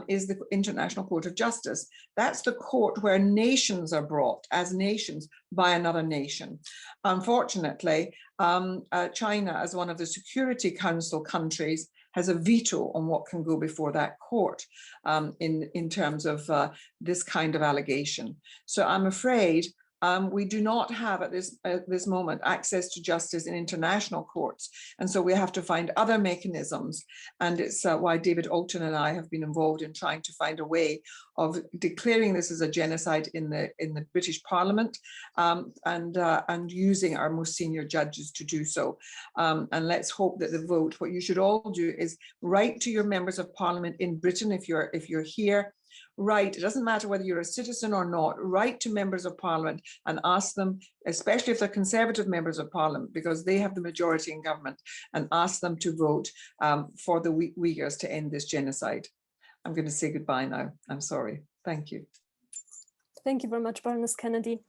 is the International Court of Justice. That's the court where nations are brought as nations by another nation. Unfortunately, China, as one of the Security Council countries, has a veto on what can go before that court in terms of this kind of allegation. So I'm afraid we do not have at this moment access to justice in international courts. And so we have to find other mechanisms. And it's why David Alton and I have been involved in trying to find a way of declaring this as a genocide in the British Parliament, and using our most senior judges to do so. And let's hope that the vote, what you should all do is write to your members of Parliament in Britain if you're here. Write, it doesn't matter whether you're a citizen or not, write to members of Parliament and ask them, especially if they're Conservative members of Parliament, because they have the majority in government, and ask them to vote for the Uyghurs to end this genocide. I'm going to say goodbye now. I'm sorry. Thank you. Thank you very much, Baroness Kennedy.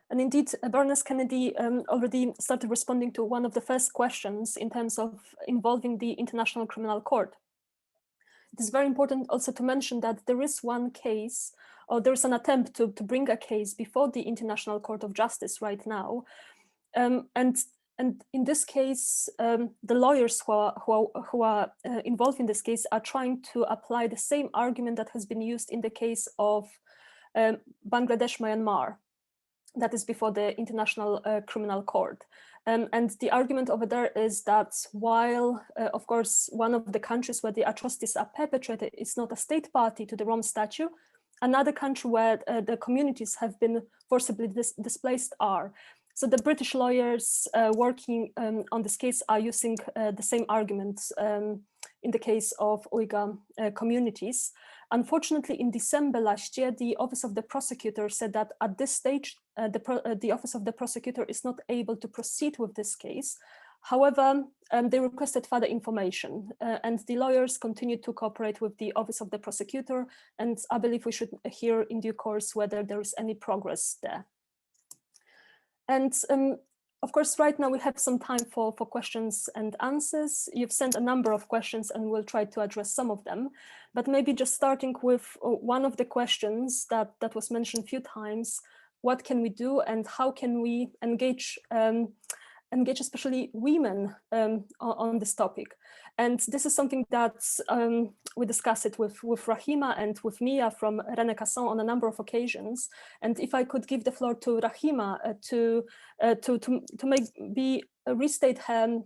And indeed, Baroness Kennedy already started responding to one of the first questions in terms of involving the International Criminal Court. It is very important also to mention that there is one case, or there is an attempt to bring a case before the International Court of Justice right now. And in this case, the lawyers who are involved in this case are trying to apply the same argument that has been used in the case of Bangladesh, Myanmar, that is before the International Criminal Court. And the argument over there is that while, of course, one of the countries where the atrocities are perpetrated is not a state party to the Rome Statute, another country where the communities have been forcibly displaced are. So the British lawyers working on this case are using the same arguments in the case of Uyghur communities. Unfortunately, in December last year, the Office of the Prosecutor said that at this stage, the Office of the Prosecutor is not able to proceed with this case. However, they requested further information, and the lawyers continued to cooperate with the Office of the Prosecutor, and I believe we should hear in due course whether there is any progress there. And of course, right now we have some time for questions and answers. You've sent a number of questions and we'll try to address some of them. But maybe just starting with one of the questions that was mentioned a few times, what can we do and how can we engage especially women on this topic? And this is something that we discussed it with Rahima and with Mia from René Cassin on a number of occasions. And if I could give the floor to Rahima to restate her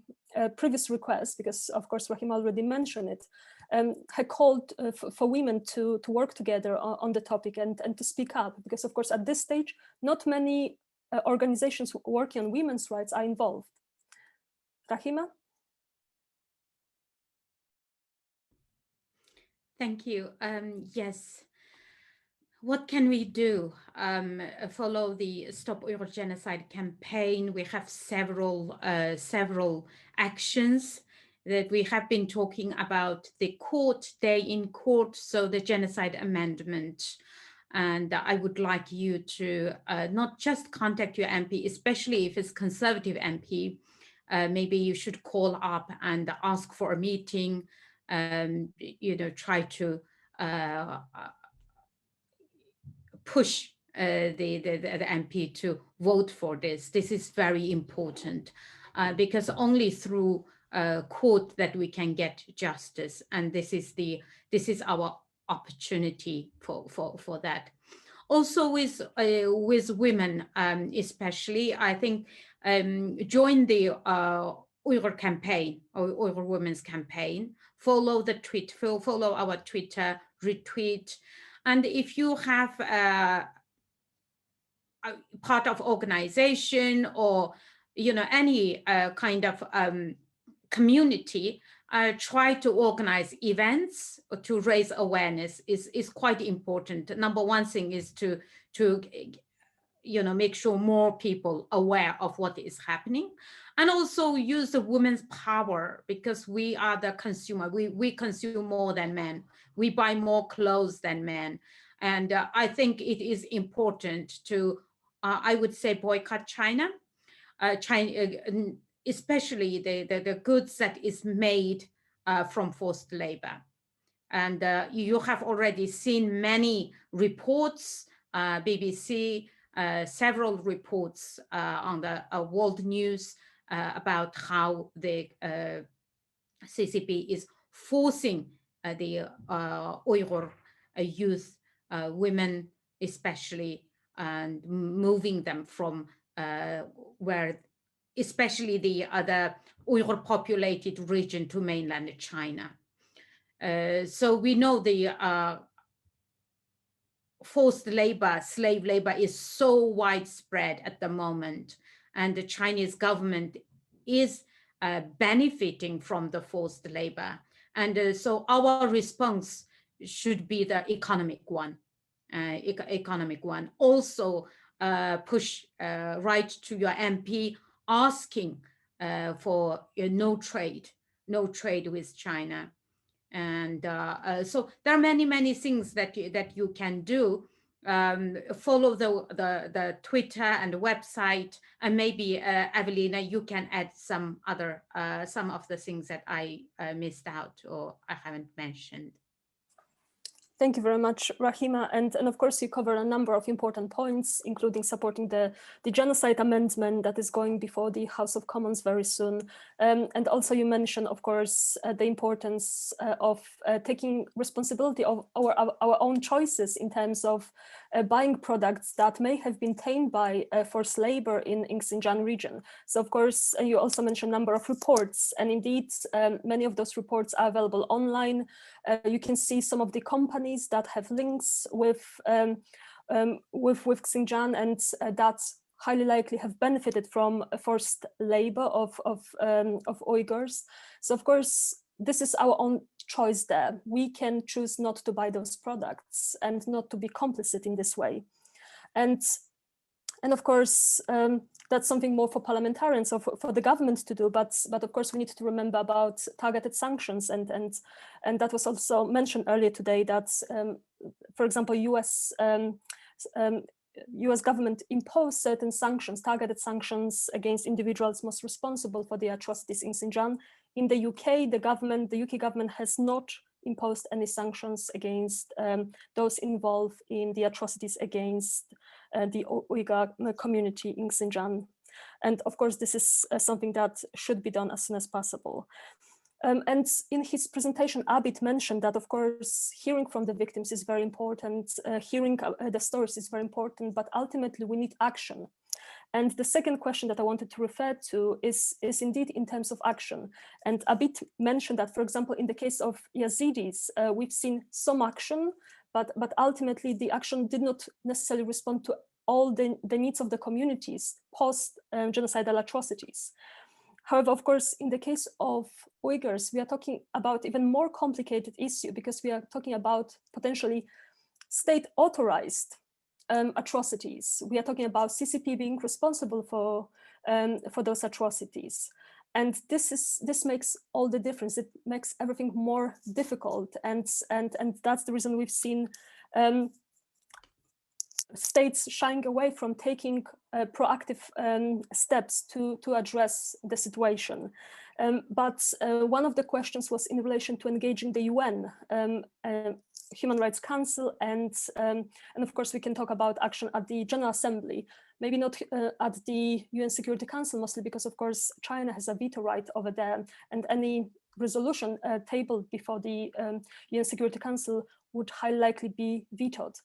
previous request, because of course Rahima already mentioned it, her call for women to work together on the topic and to speak up, because of course at this stage, not many organizations working on women's rights are involved. Rahima? Thank you. Yes. What can we do? Follow the Stop Uyghur Genocide campaign. We have several actions that we have been talking about. The court, day in court, so the genocide amendment. And I would like you to not just contact your MP, especially if it's Conservative MP, maybe you should call up and ask for a meeting, try to push the MP to vote for this. This is very important because only through court that we can get justice, and this is our opportunity for that. Also with women, especially, I think join the Uyghur campaign or Uyghur Women's Campaign. Follow our Twitter, retweet, and if you have a part of organization or any kind of community, try to organize events to raise awareness is quite important. Number one thing is to make sure more people aware of what is happening, and also use the women's power, because we are the consumer. We consume more than men. We buy more clothes than men. And I think it is important to, I would say, boycott China, especially the goods that is made from forced labor. And you have already seen many reports, BBC, several reports on the world news about how the CCP is forcing the Uyghur youth, women especially, and moving them from where, especially the other Uyghur populated region, to mainland China. So we know the forced labor, slave labor is so widespread at the moment, and the Chinese government is benefiting from the forced labor. And so our response should be the economic one. Also push right to your MP asking for no trade with China. And so there are many things that you can do. Follow the Twitter and the website, and maybe Evelina, you can add some of the things that I missed out or I haven't mentioned. Thank you very much, Rahima. And of course, you cover a number of important points, including supporting the genocide amendment that is going before the House of Commons very soon. And also you mentioned, of course, the importance of taking responsibility of our own choices in terms of buying products that may have been tamed by forced labor in Xinjiang region. So of course, you also mentioned a number of reports, and indeed, many of those reports are available online. You can see some of the companies that have links with Xinjiang, and that highly likely have benefited from forced labor of Uyghurs. So of course, this is our own choice there. We can choose not to buy those products and not to be complicit in this way. And of course, that's something more for parliamentarians or for the government to do. But of course, we need to remember about targeted sanctions, and that was also mentioned earlier today. That, for example, U.S. government imposed certain sanctions, targeted sanctions against individuals most responsible for the atrocities in Xinjiang. In the UK, the UK government has not imposed any sanctions against those involved in the atrocities against the Uyghur community in Xinjiang. And of course, this is something that should be done as soon as possible. And in his presentation, Abid mentioned that, of course, hearing from the victims is very important, hearing the stories is very important, but ultimately we need action. And the second question that I wanted to refer to is indeed in terms of action. And Abid mentioned that, for example, in the case of Yazidis, we've seen some action, but ultimately the action did not necessarily respond to all the needs of the communities post-genocidal atrocities. However, of course, in the case of Uyghurs, we are talking about even more complicated issue, because we are talking about potentially state-authorized atrocities. We are talking about CCP being responsible for those atrocities, and this makes all the difference. It makes everything more difficult, and that's the reason we've seen states shying away from taking proactive steps to address the situation. But one of the questions was in relation to engaging the UN Human Rights Council, and of course we can talk about action at the General Assembly, maybe not at the UN Security Council, mostly because of course China has a veto right over there, and any resolution tabled before the UN Security Council would highly likely be vetoed.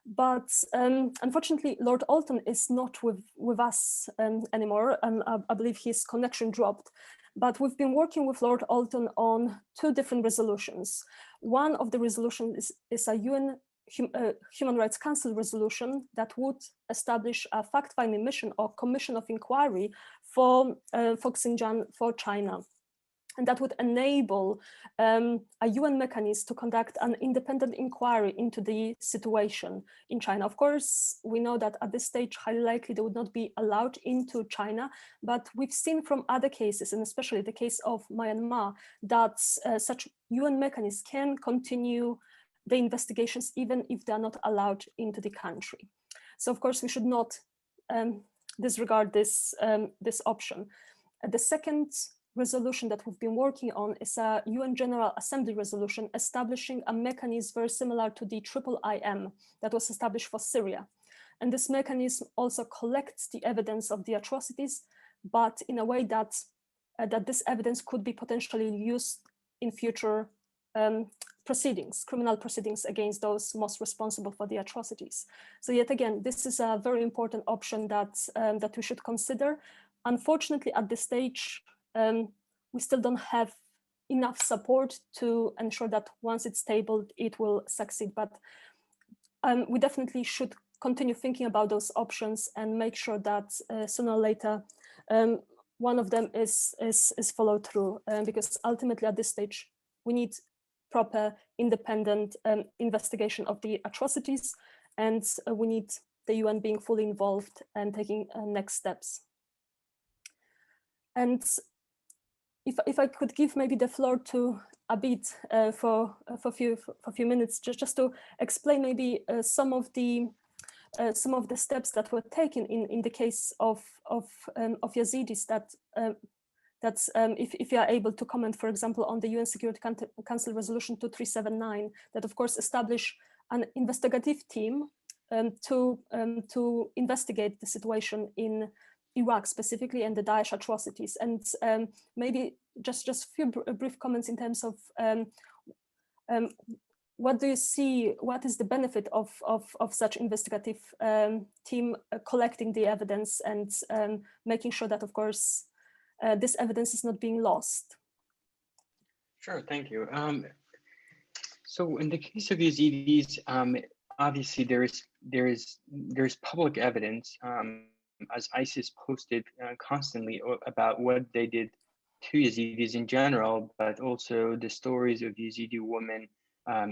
But unfortunately, Lord Alton is not with us anymore, and I believe his connection dropped. But we've been working with Lord Alton on 2 different resolutions. One of the resolutions is a UN Human Rights Council resolution that would establish a fact-finding mission or commission of inquiry for Xinjiang, for China. And that would enable a UN mechanism to conduct an independent inquiry into the situation in China. Of course, we know that at this stage, highly likely they would not be allowed into China, but we've seen from other cases, and especially the case of Myanmar, that such UN mechanisms can continue the investigations, even if they are not allowed into the country. So of course, we should not disregard this, this option. The second resolution that we've been working on is a UN General Assembly resolution establishing a mechanism very similar to the IIIM that was established for Syria. And this mechanism also collects the evidence of the atrocities, but in a way that, that this evidence could be potentially used in future proceedings, criminal proceedings against those most responsible for the atrocities. So yet again, this is a very important option that, that we should consider. Unfortunately, at this stage, we still don't have enough support to ensure that once it's tabled, it will succeed. But we definitely should continue thinking about those options and make sure that sooner or later, one of them is followed through, because ultimately at this stage, we need proper independent investigation of the atrocities, and we need the UN being fully involved and taking next steps. And if I could give maybe the floor to Abid for a few minutes, just to explain maybe some of the steps that were taken in the case of Yazidis, that if you are able to comment, for example, on the UN Security Council Resolution 2379, that of course established an investigative team to investigate the situation in Iraq specifically and the Daesh atrocities. And maybe just a few brief comments in terms of what do you see, what is the benefit of such investigative team collecting the evidence and making sure that, of course, this evidence is not being lost? Sure, thank you. So in the case of Yazidis, obviously there is public evidence, as ISIS posted constantly about what they did to Yazidis in general, but also the stories of Yazidi women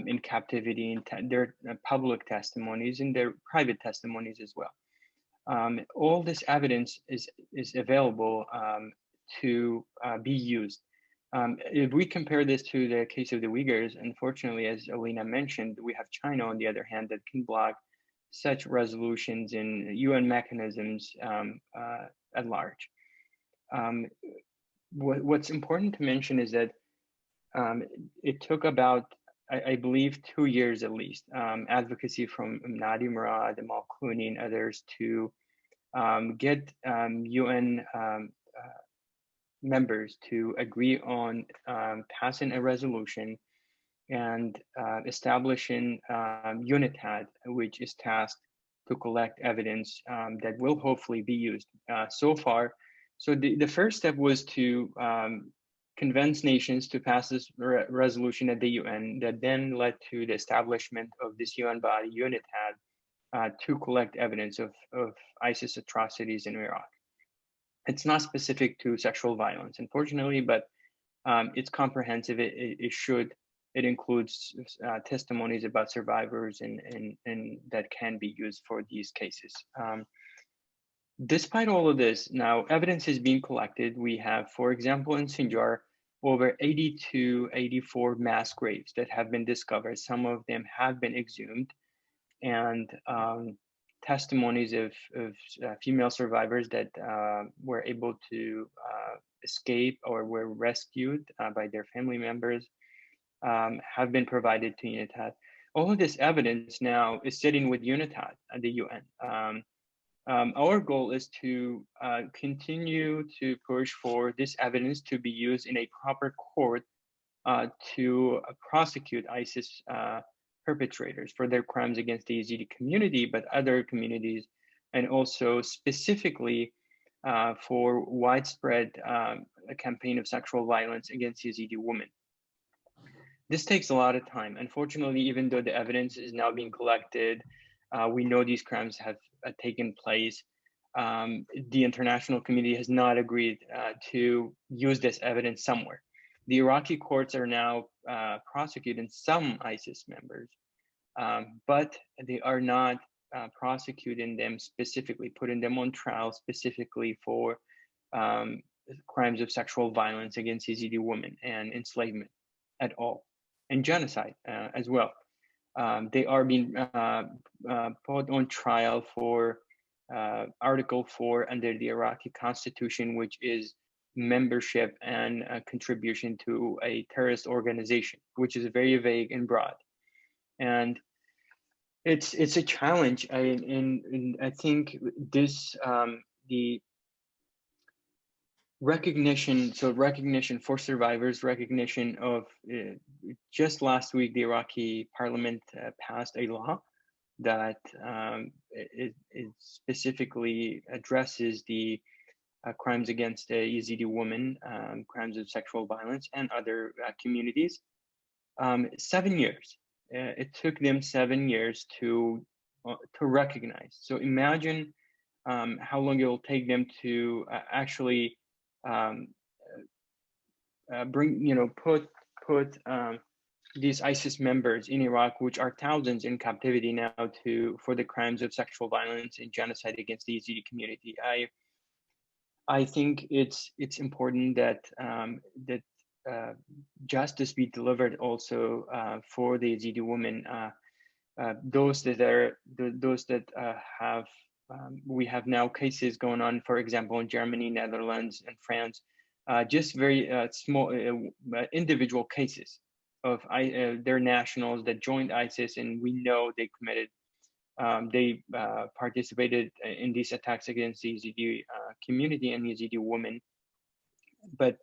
in captivity, and their public testimonies and their private testimonies as well. All this evidence is available to be used. If we compare this to the case of the Uyghurs, unfortunately, as Helena mentioned, we have China on the other hand that can block such resolutions in UN mechanisms at large. What's important to mention is that it took about, I believe, 2 years at least, advocacy from Nadi Murad, Amal Clooney, and others to get UN members to agree on passing a resolution and establishing UNITAD, which is tasked to collect evidence that will hopefully be used. So the first step was to convince nations to pass this resolution at the UN, that then led to the establishment of this UN body, UNITAD, to collect evidence of ISIS atrocities in Iraq. It's not specific to sexual violence, unfortunately, but it's comprehensive. It includes testimonies about survivors and that can be used for these cases. Despite all of this, now evidence is being collected. We have, for example, in Xinjiang, over 84 mass graves that have been discovered. Some of them have been exhumed, and testimonies of female survivors that were able to escape or were rescued by their family members have been provided to UNITAD. All of this evidence now is sitting with UNITAD at the UN. Our goal is to continue to push for this evidence to be used in a proper court to prosecute ISIS perpetrators for their crimes against the Yazidi community, but other communities, and also specifically for widespread campaign of sexual violence against Yazidi women. This takes a lot of time. Unfortunately, even though the evidence is now being collected, we know these crimes have taken place. The international community has not agreed to use this evidence somewhere. The Iraqi courts are now prosecuting some ISIS members, but they are not prosecuting them specifically, putting them on trial specifically for crimes of sexual violence against Yazidi women and enslavement at all, and genocide as well. They are being put on trial for Article 4 under the Iraqi Constitution, which is membership and contribution to a terrorist organization, which is very vague and broad. And it's a challenge. And I think this, the recognition for survivors, recognition of, just last week, the Iraqi parliament passed a law that it specifically addresses the crimes against Yazidi women, crimes of sexual violence, and other communities. 7 years. It took them 7 years to recognize. So imagine how long it will take them to actually put these ISIS members in Iraq, which are thousands in captivity now, for the crimes of sexual violence and genocide against the Yazidi community. I think it's important that justice be delivered also for the Yazidi women. Those that have we have now cases going on, for example, in Germany, Netherlands, and France, just very small individual cases of their nationals that joined ISIS, and we know they committed, they participated in these attacks against the Yazidi community and Yazidi women. But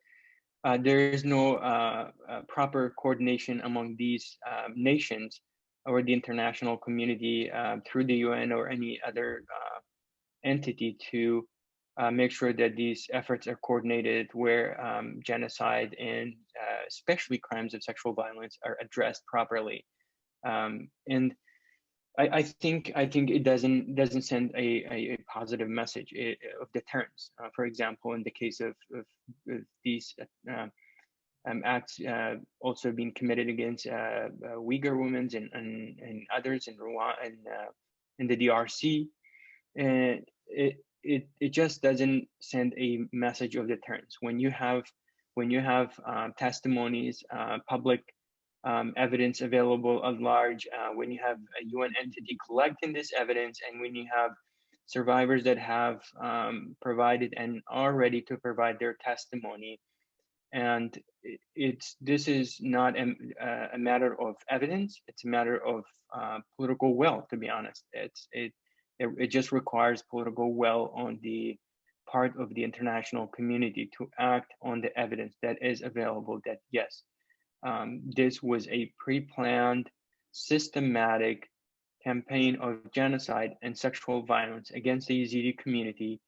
there is no proper coordination among these nations or the international community through the UN or any other entity to make sure that these efforts are coordinated, where genocide and especially crimes of sexual violence are addressed properly. And I think it doesn't send a positive message of deterrence. For example, in the case of these acts also being committed against Uyghur women and others in Rwanda and in the DRC, it just doesn't send a message of deterrence. When you have testimonies, public evidence available at large, when you have a UN entity collecting this evidence, and when you have survivors that have provided and are ready to provide their testimony, and this is not a matter of evidence, it's a matter of political will, to be honest. It just requires political will on the part of the international community to act on the evidence that is available, that yes, this was a pre-planned, systematic campaign of genocide and sexual violence against the Yazidi community,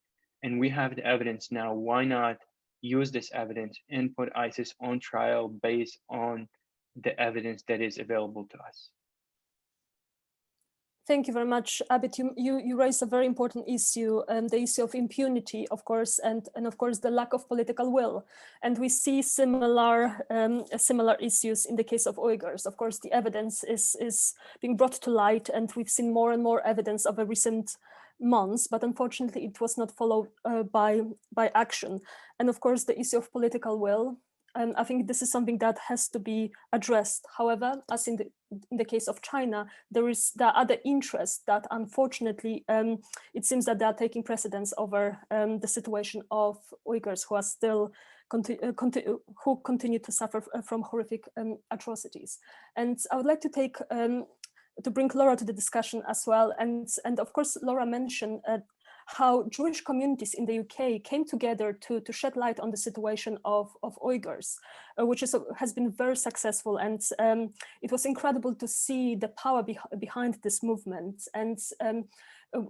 and we have the evidence now. Why not use this evidence and put ISIS on trial based on the evidence that is available to us? Thank you very much, Abid. You raised a very important issue, the issue of impunity, of course, and of course the lack of political will. And we see similar issues in the case of Uyghurs. Of course, the evidence is being brought to light, and we've seen more and more evidence over recent months, but unfortunately it was not followed by action. And of course, the issue of political will. I think this is something that has to be addressed. However, as in the case of China, there are other interests that unfortunately, it seems that they are taking precedence over the situation of Uyghurs who are still who continue to suffer from horrific atrocities. And I would like to bring Laura to the discussion as well. And of course, Laura mentioned how Jewish communities in the UK came together to shed light on the situation of Uyghurs, which has been very successful. And it was incredible to see the power behind this movement. And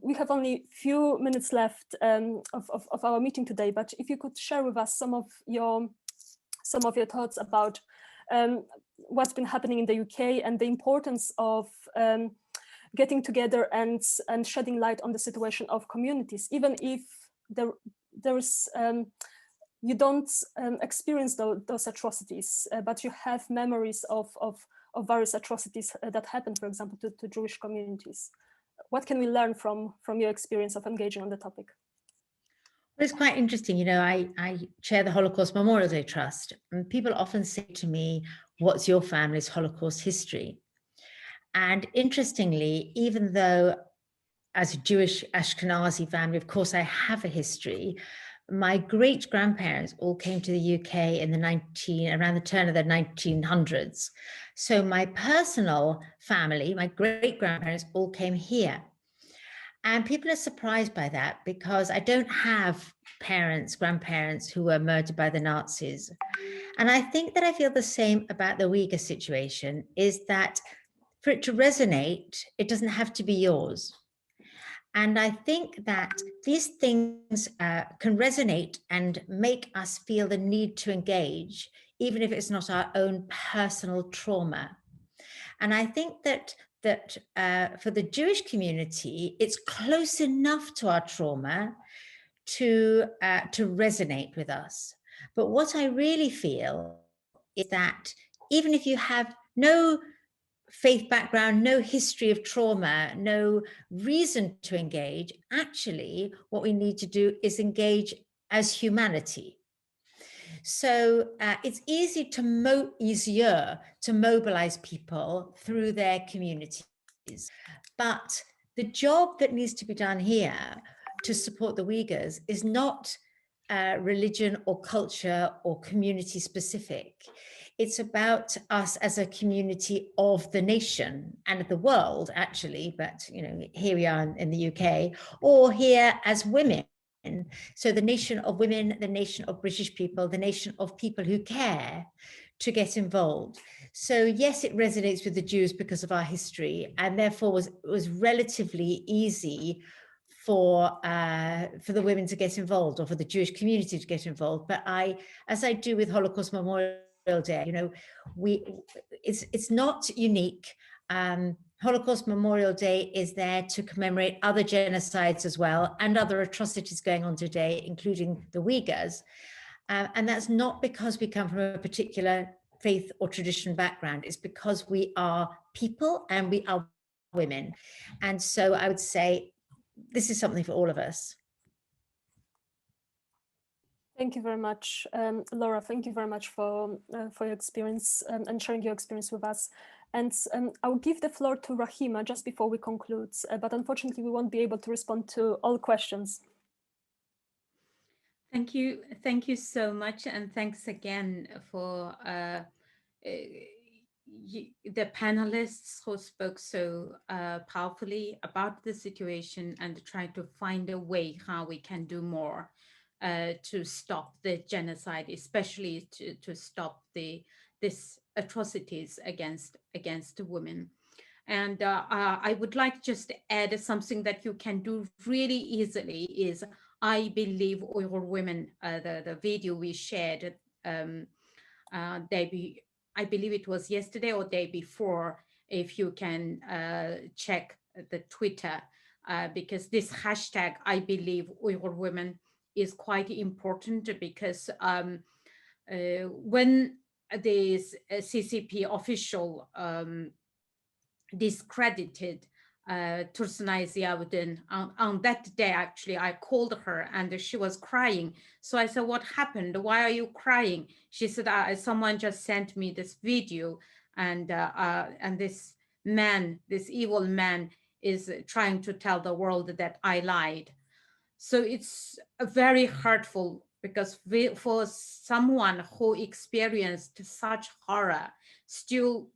we have only a few minutes left of our meeting today, but if you could share with us some of your thoughts about what's been happening in the UK and the importance of getting together and shedding light on the situation of communities, even if you don't experience those atrocities, but you have memories of various atrocities that happened, for example, to Jewish communities. What can we learn from your experience of engaging on the topic? Well, it's quite interesting. You know, I chair the Holocaust Memorial Day Trust, and people often say to me, "What's your family's Holocaust history?" And interestingly, even though as a Jewish Ashkenazi family, of course, I have a history, my great-grandparents all came to the UK in the around the turn of the 1900s. So my personal family, my great-grandparents all came here. And people are surprised by that because I don't have parents, grandparents who were murdered by the Nazis. And I think that I feel the same about the Uyghur situation, is that for it to resonate, it doesn't have to be yours. And I think that these things can resonate and make us feel the need to engage, even if it's not our own personal trauma. And I think that for the Jewish community, it's close enough to our trauma to resonate with us. But what I really feel is that even if you have no faith background, no history of trauma, no reason to engage, actually what we need to do is engage as humanity. So it's easier to mobilize people through their communities. But the job that needs to be done here to support the Uyghurs is not religion or culture or community specific. It's about us as a community of the nation and of the world, actually, but here we are in the UK, or here as women. So the nation of women, the nation of British people, the nation of people who care to get involved. So yes, it resonates with the Jews because of our history, and therefore was relatively easy for the women to get involved, or for the Jewish community to get involved. But as I do with Holocaust Memorial Day, it's not unique. Holocaust Memorial Day is there to commemorate other genocides as well, and other atrocities going on today, including the Uyghurs. And that's not because we come from a particular faith or tradition background. It's because we are people and we are women. And so I would say this is something for all of us. Thank you very much, Laura. Thank you very much for your experience and sharing your experience with us. And I will give the floor to Rahima just before we conclude, but unfortunately we won't be able to respond to all questions. Thank you so much, and thanks again for the panelists who spoke so powerfully about the situation and try to find a way how we can do more to stop the genocide, especially to stop this atrocities against women. And I would like just to add something that you can do really easily is, I believe Uyghur women, the video we shared, I believe it was yesterday or day before, if you can check the Twitter, because this hashtag, I believe Uyghur women, is quite important, because when this CCP official discredited Tursunay Ziauddin, on that day, actually, I called her and she was crying. So I said, what happened? Why are you crying? She said, someone just sent me this video, and this man, this evil man, is trying to tell the world that I lied. So it's very hurtful, because for someone who experienced such horror, still,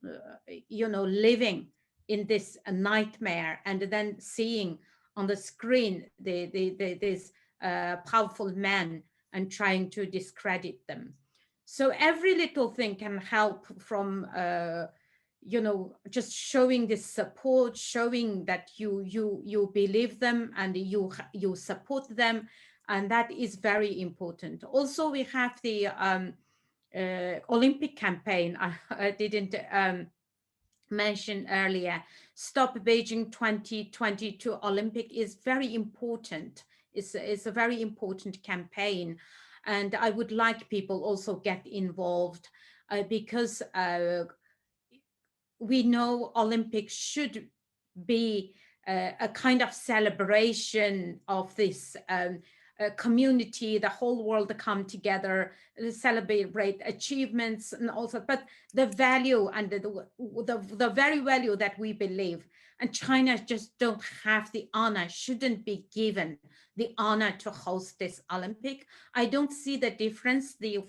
living in this nightmare, and then seeing on the screen this powerful man and trying to discredit them. So every little thing can help, from just showing this support, showing that you believe them and you support them, and that is very important. Also, we have the Olympic campaign I didn't mention earlier. Stop Beijing 2022 Olympic is very important. It's a very important campaign, and I would like people also get involved, because we know Olympics should be a kind of celebration of this community, the whole world come together, celebrate achievements, and also, but the value and the very value that we believe, and China just don't have the honor, shouldn't be given the honor to host this Olympic. I don't see the difference, the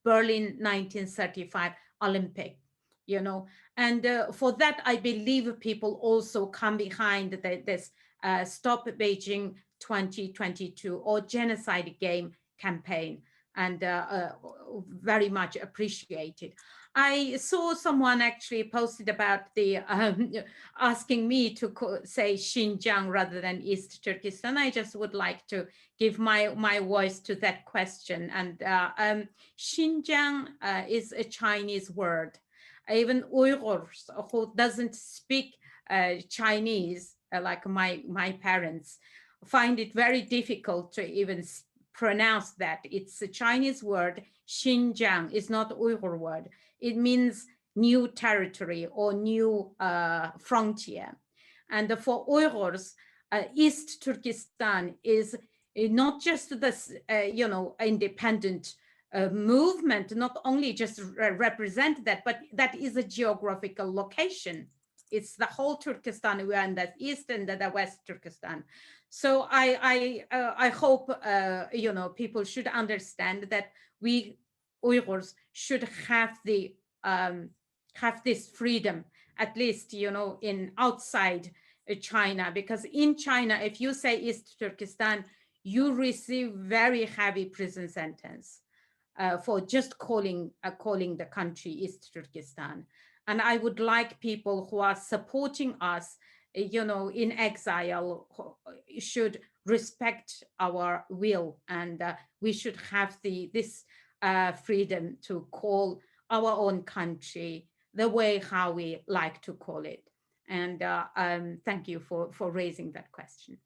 Berlin 1935 Olympic, you know, and for that, I believe people also come behind this Stop Beijing 2022 or Genocide Game campaign, and very much appreciated. I saw someone actually posted about the asking me to say Xinjiang rather than East Turkestan. I just would like to give my voice to that question. And Xinjiang is a Chinese word. Even Uyghurs who doesn't speak Chinese, like my parents, find it very difficult to even pronounce that. It's a Chinese word. Xinjiang is not Uyghur word. It means new territory or new frontier. And for Uyghurs, East Turkestan is not just this, you know, independent movement, not only just represent that, but that is a geographical location. It's the whole Turkestan, we are in the East and the West Turkestan. So I hope, you know, people should understand that we Uyghurs should have the have this freedom, at least, you know, in outside China, because in China, if you say East Turkestan, you receive very heavy prison sentence for just calling the country East Turkestan. And I would like people who are supporting us, you know, in exile, should respect our will, and we should have this freedom to call our own country the way how we like to call it. And thank you for raising that question.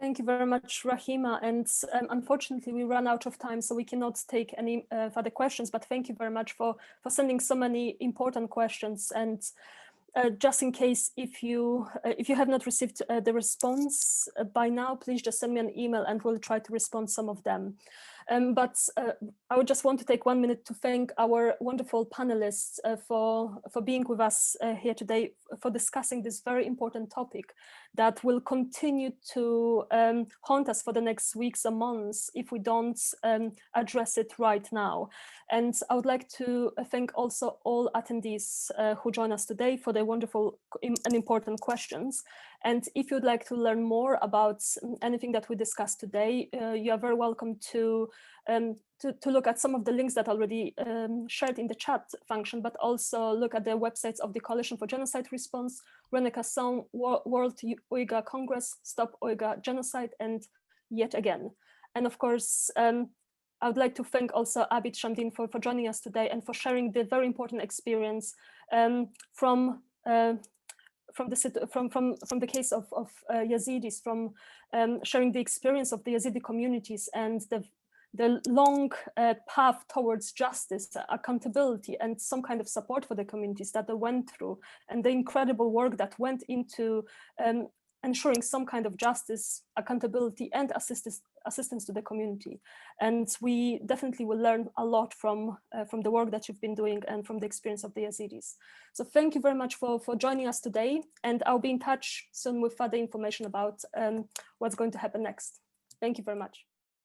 Thank you very much, Rahima. And unfortunately, we run out of time, so we cannot take any further questions. But thank you very much for sending so many important questions. And just in case, if you have not received the response by now, please just send me an email, and we'll try to respond some of them. But I would just want to take 1 minute to thank our wonderful panelists for being with us here today, for discussing this very important topic that will continue to haunt us for the next weeks and months if we don't address it right now. And I would like to thank also all attendees who join us today for their wonderful and important questions. And if you'd like to learn more about anything that we discussed today, you are very welcome to look at some of the links that are already shared in the chat function, but also look at the websites of the Coalition for Genocide Response, René, Cassin, World Uyghur Congress, Stop Uyghur Genocide, and Yet Again. And of course, I would like to thank also Abid Shamdin for joining us today and for sharing the very important experience from the case of Yazidis, from sharing the experience of the Yazidi communities and the long path towards justice, accountability, and some kind of support for the communities that they went through, and the incredible work that went into ensuring some kind of justice, accountability, and assistance to the community. And we definitely will learn a lot from the work that you've been doing and from the experience of the Yazidis. So thank you very much for joining us today, and I'll be in touch soon with further information about what's going to happen next. Thank you very much.